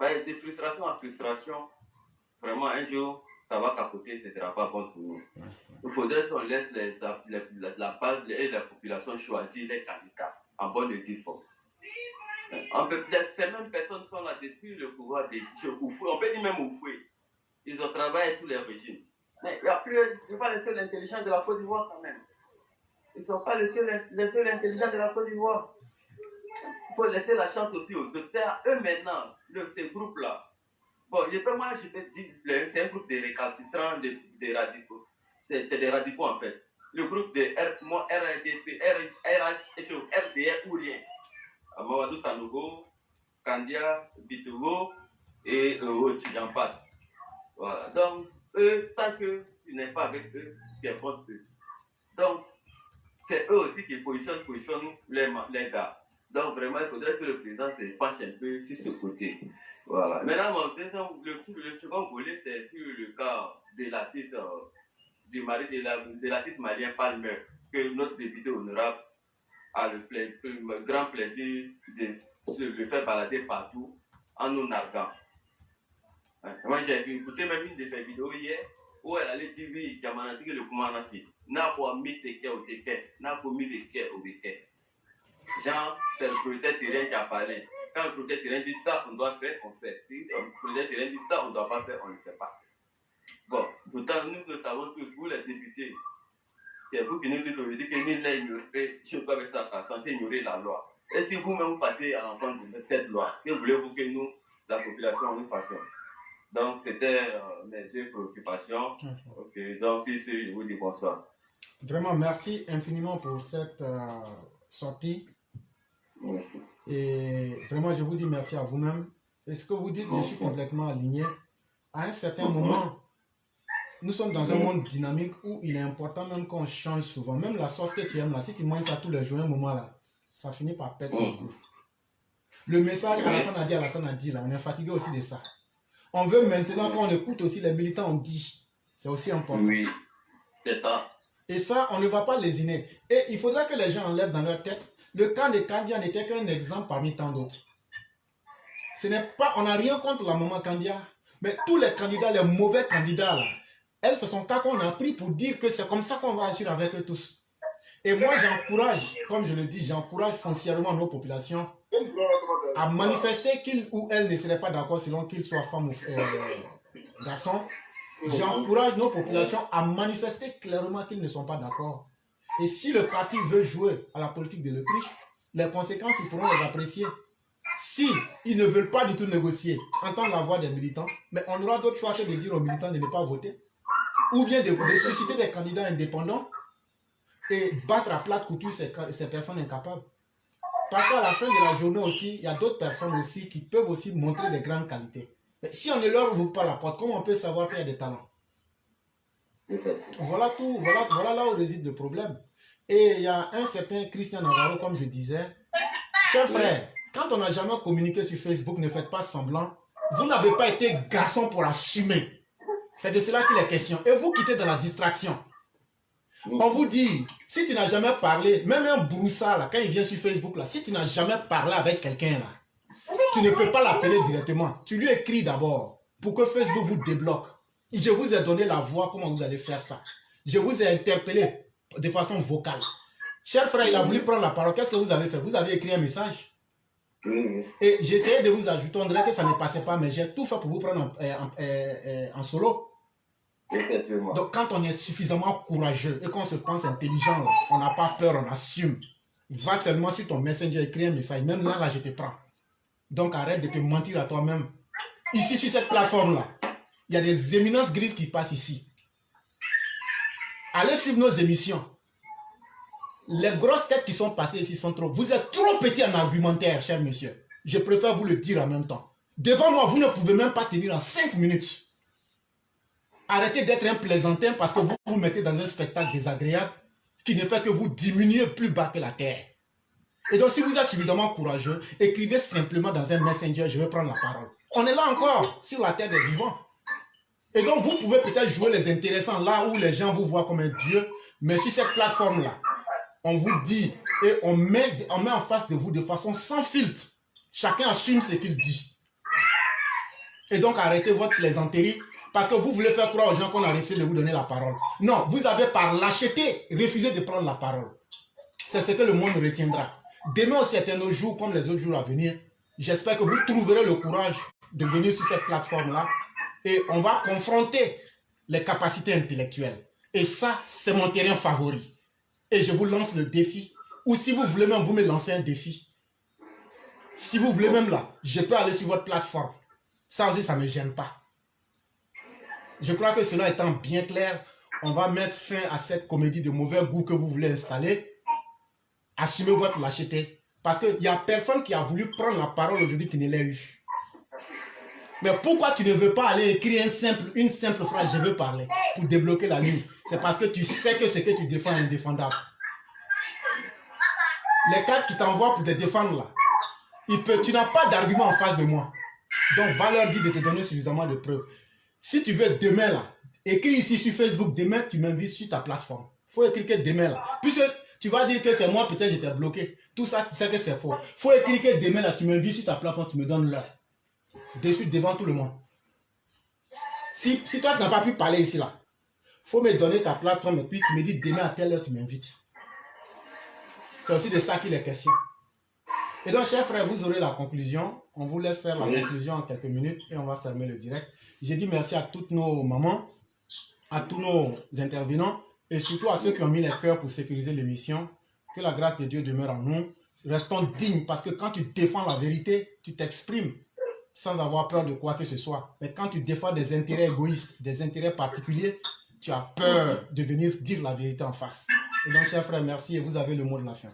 De frustration en frustration, vraiment un jour, ça va capoter, ce ne sera pas bon pour nous. Il faudrait qu'on laisse la base et la population choisir les candidats en bonne et due forme. Ces mêmes personnes sont là depuis le pouvoir des Oufoué. On peut dire même Oufoué. Ils ont travaillé tous les régimes. Mais il n'y a plus, ils ne sont pas les seuls intelligents de la Côte d'Ivoire quand même. Ils ne sont pas les seuls intelligents de la Côte d'Ivoire. Il faut laisser la chance aussi aux autres. C'est à eux maintenant, ces groupes-là. Bon, je peux dire, c'est un groupe de récalcitrants, des radicaux. C'est des radicaux en fait. Le groupe de RDP, RDR ou rien. Mamadou Sanogo, Kandia, Bitogo et j'en passe. Voilà. Donc, eux, tant que tu n'es pas avec eux, tu es contre eux. Donc, c'est eux aussi qui positionnent les gars. Donc, vraiment, il faudrait que le président se penche un peu sur ce côté. Voilà. Maintenant, le second volet, c'est sur le cas de l'artiste, du mari de l'artiste malien Palmer, que notre député honorable a le grand plaisir de le faire balader partout en nous narguant. Moi, j'ai écouté même une de ses vidéos hier où elle allait dire oui, Diamanati que le commandant n'a pas mis tes quais au téquet, n'a pas mis les quais au béquet. Genre, c'est le propriétaire terrain qui a parlé. Quand le propriétaire terrain dit ça, on doit faire, on fait. Si le propriétaire terrain dit ça, on ne doit pas faire, on ne le fait pas. Bon, pourtant, nous le savons tous, vous les députés, c'est vous qui nous dites aujourd'hui que nous l'avons ignoré, je ne peux pas mettre ça censé ignorer la loi. Et si vous-même vous partez à l'encontre de cette loi, que voulez-vous que nous, la population, nous fassions? Donc, c'était mes deux préoccupations. Ok, donc, si je vous dis bonsoir. Vraiment, merci infiniment pour cette sortie. Merci. Et vraiment, je vous dis merci à vous-même. Et ce que vous dites, je suis complètement aligné. À un certain moment, nous sommes dans un monde dynamique où il est important même qu'on change souvent. Même la sauce que tu aimes là, si tu manges ça tous les jours, un moment là, ça finit par perdre son goût. Le message Alassane a dit là, on est fatigué aussi de ça. On veut maintenant qu'on écoute aussi les militants, on dit. C'est aussi important. Oui, c'est ça. Et ça, on ne va pas lésiner. Et il faudra que les gens enlèvent dans leur tête. Le cas de Kandia n'était qu'un exemple parmi tant d'autres. Ce n'est pas, on n'a rien contre la maman Kandia. Mais tous les candidats, les mauvais candidats, là, elles, ce sont cas qu'on a pris pour dire que c'est comme ça qu'on va agir avec eux tous. Et moi, j'encourage, comme je le dis, j'encourage foncièrement nos populations à manifester qu'ils ou elles ne seraient pas d'accord selon qu'ils soient femmes ou garçons. J'encourage nos populations à manifester clairement qu'ils ne sont pas d'accord. Et si le parti veut jouer à la politique de l'autruche, les conséquences, ils pourront les apprécier. Si ils ne veulent pas du tout négocier, entendre la voix des militants, mais on aura d'autres choix que de dire aux militants de ne pas voter, ou bien de susciter des candidats indépendants et battre à plate couture ces personnes incapables. Parce qu'à la fin de la journée aussi, il y a d'autres personnes aussi qui peuvent aussi montrer des grandes qualités. Mais si on ne leur ouvre pas la porte, comment on peut savoir qu'il y a des talents? Voilà tout, voilà là où réside le problème. Et il y a un certain Christian Navarro, comme je disais. Cher frère, quand on n'a jamais communiqué sur Facebook, ne faites pas semblant. Vous n'avez pas été garçon pour assumer. C'est de cela qu'il est question. Et vous quittez dans la distraction. On vous dit, si tu n'as jamais parlé, même un broussard, là, quand il vient sur Facebook, là, si tu n'as jamais parlé avec quelqu'un, là, tu ne peux pas l'appeler directement. Tu lui écris d'abord pour que Facebook vous débloque. Je vous ai donné la voix, comment vous allez faire ça. Je vous ai interpellé de façon vocale. Cher frère, il a voulu prendre la parole. Qu'est-ce que vous avez fait? Vous avez écrit un message. Et j'essayais de vous ajouter, on dirait que ça ne passait pas, mais j'ai tout fait pour vous prendre en solo. Donc quand on est suffisamment courageux et qu'on se pense intelligent, on n'a pas peur, on assume. Va seulement sur ton Messenger, écris un message. Même là, je te prends. Donc arrête de te mentir à toi-même. Ici, sur cette plateforme-là, il y a des éminences grises qui passent ici. Allez suivre nos émissions. Les grosses têtes qui sont passées ici sont trop... Vous êtes trop petits en argumentaire, cher monsieur. Je préfère vous le dire en même temps. Devant moi, vous ne pouvez même pas tenir en 5 minutes. Arrêtez d'être un plaisantin parce que vous vous mettez dans un spectacle désagréable qui ne fait que vous diminuer plus bas que la terre. Et donc, si vous êtes suffisamment courageux, écrivez simplement dans un messenger, je vais prendre la parole. On est là encore, sur la terre des vivants. Et donc, vous pouvez peut-être jouer les intéressants là où les gens vous voient comme un dieu, mais sur cette plateforme-là, on vous dit et on met en face de vous de façon sans filtre. Chacun assume ce qu'il dit. Et donc, arrêtez votre plaisanterie parce que vous voulez faire croire aux gens qu'on a refusé de vous donner la parole. Non, vous avez par lâcheté refusé de prendre la parole. C'est ce que le monde retiendra. Demain aussi est un autre jour comme les autres jours à venir. J'espère que vous trouverez le courage de venir sur cette plateforme-là et on va confronter les capacités intellectuelles. Et ça, c'est mon terrain favori. Et je vous lance le défi. Ou si vous voulez même, vous me lancez un défi. Si vous voulez même là, je peux aller sur votre plateforme. Ça aussi, ça ne me gêne pas. Je crois que cela étant bien clair, on va mettre fin à cette comédie de mauvais goût que vous voulez installer. Assumez votre lâcheté. Parce qu'il n'y a personne qui a voulu prendre la parole aujourd'hui qui ne l'a eu. Mais pourquoi tu ne veux pas aller écrire une simple phrase, je veux parler, pour débloquer la ligne? C'est parce que tu sais que ce que tu défends est indéfendable. Les cadres qui t'envoient pour te défendre là, tu n'as pas d'argument en face de moi. Donc va leur dire de te donner suffisamment de preuves. Si tu veux demain là, écris ici sur Facebook, demain tu m'invites sur ta plateforme. Il faut écrire que demain là. Puisque tu vas dire que c'est moi, peut-être je t'ai bloqué. Tout ça, c'est que c'est faux. Il faut écrire que demain là, tu m'invites sur ta plateforme, tu me donnes l'heure. Dessus, devant tout le monde. Si toi tu n'as pas pu parler ici là, il faut me donner ta plateforme et puis tu me dis demain à telle heure tu m'invites. C'est aussi de ça qu'il est question. Et donc, chers frères, vous aurez la conclusion. On vous laisse faire la conclusion en quelques minutes et on va fermer le direct. J'ai dit merci à toutes nos mamans, à tous nos intervenants et surtout à ceux qui ont mis les cœurs pour sécuriser l'émission. Que la grâce de Dieu demeure en nous. Restons dignes parce que quand tu défends la vérité, tu t'exprimes sans avoir peur de quoi que ce soit. Mais quand tu défends des intérêts égoïstes, des intérêts particuliers, tu as peur de venir dire la vérité en face. Et donc, chers frères, merci et vous avez le mot de la fin.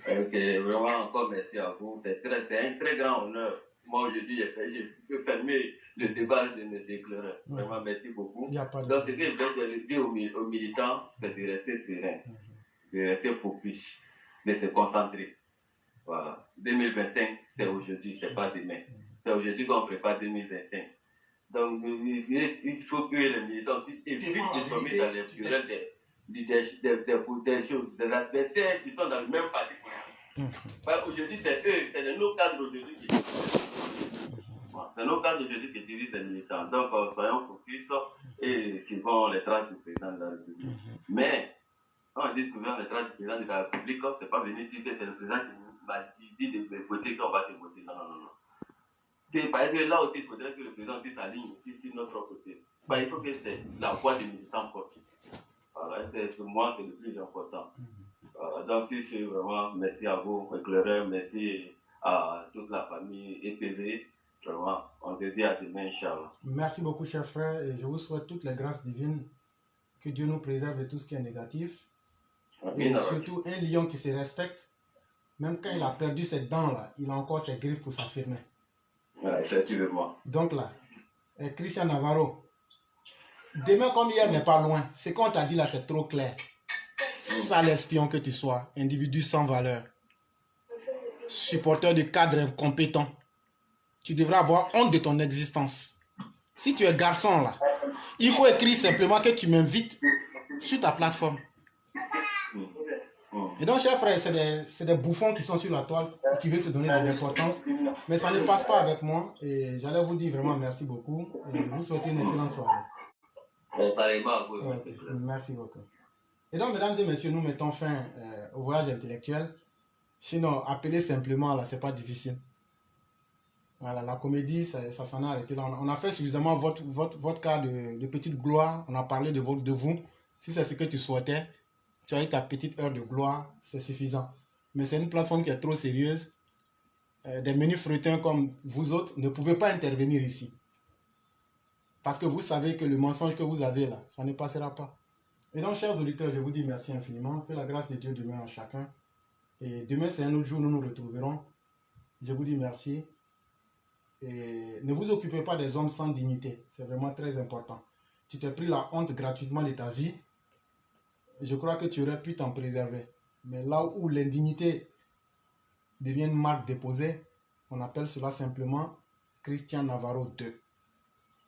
Ok, vraiment encore merci à vous. C'est un très grand honneur. Moi aujourd'hui, j'ai pu fermer le débat de M. Éclaireur. Vraiment, merci beaucoup. Donc, ce que je voulais dire aux militants, c'est de rester serein, de rester focus, de se concentrer. Voilà. 2025, c'est aujourd'hui, c'est pas demain. C'est aujourd'hui qu'on prépare 2025. Donc, il faut que les militants aussi évitent de tomber dans les querelles des choses, des adversaires qui sont dans le même parti politique. Aujourd'hui, c'est eux, c'est nos cadres aujourd'hui qui c'est nos cadres aujourd'hui qui dirigent les militants. Donc, soyons focus et suivons les traces du président de la République. Mais, on dit souvent les traces du président de la République, ce n'est pas venir dire que c'est le président qui m'a dit de voter qu'on va te voter. Non, non, non. C'est parce que là aussi, il faudrait que le président dise sa ligne aussi sur notre côté. Il faut que c'est la voix des militants porte. Voilà, pour moi, c'est le plus important. Donc, si c'est vraiment, merci à vous, éclaireurs, merci à toute la famille EPV. Vraiment, on se dit à demain, Inch'Allah. Merci beaucoup, chers frères, et je vous souhaite toutes les grâces divines. Que Dieu nous préserve de tout ce qui est négatif. Et surtout, un lion qui se respecte, même quand il a perdu ses dents-là, il a encore ses griffes pour s'affirmer. Ouais, effectivement. Donc là, Christian Navarro, Demain comme hier n'est pas loin. Ce qu'on t'a dit là, c'est trop clair. Sale espion que tu sois, individu sans valeur, supporter de cadres incompétents, tu devrais avoir honte de ton existence. Si tu es garçon là, il faut écrire simplement que tu m'invites sur ta plateforme. Et donc, chers frères, c'est des bouffons qui sont sur la toile, qui veulent se donner de l'importance. Mais ça ne passe pas avec moi. Et j'allais vous dire vraiment merci beaucoup. Et vous souhaiter une excellente soirée. Merci beaucoup. Et donc, mesdames et messieurs, nous mettons fin au voyage intellectuel. Sinon, appeler simplement, là, c'est pas difficile. Voilà, la comédie, ça s'en est arrêté là. On a fait suffisamment votre cas de petite gloire. On a parlé de vous. Si c'est ce que tu souhaitais, tu as eu ta petite heure de gloire, c'est suffisant. Mais c'est une plateforme qui est trop sérieuse. Des menus freutins comme vous autres ne pouvez pas intervenir ici. Parce que vous savez que le mensonge que vous avez là, ça ne passera pas. Et donc, chers auditeurs, je vous dis merci infiniment. Que la grâce de Dieu demeure en chacun. Et demain, c'est un autre jour où nous nous retrouverons. Je vous dis merci. Et ne vous occupez pas des hommes sans dignité. C'est vraiment très important. Tu t'es pris la honte gratuitement de ta vie. Je crois que tu aurais pu t'en préserver. Mais là où l'indignité devient une marque déposée, on appelle cela simplement Christian Navarro 2.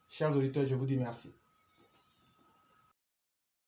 Chers auditeurs, je vous dis merci.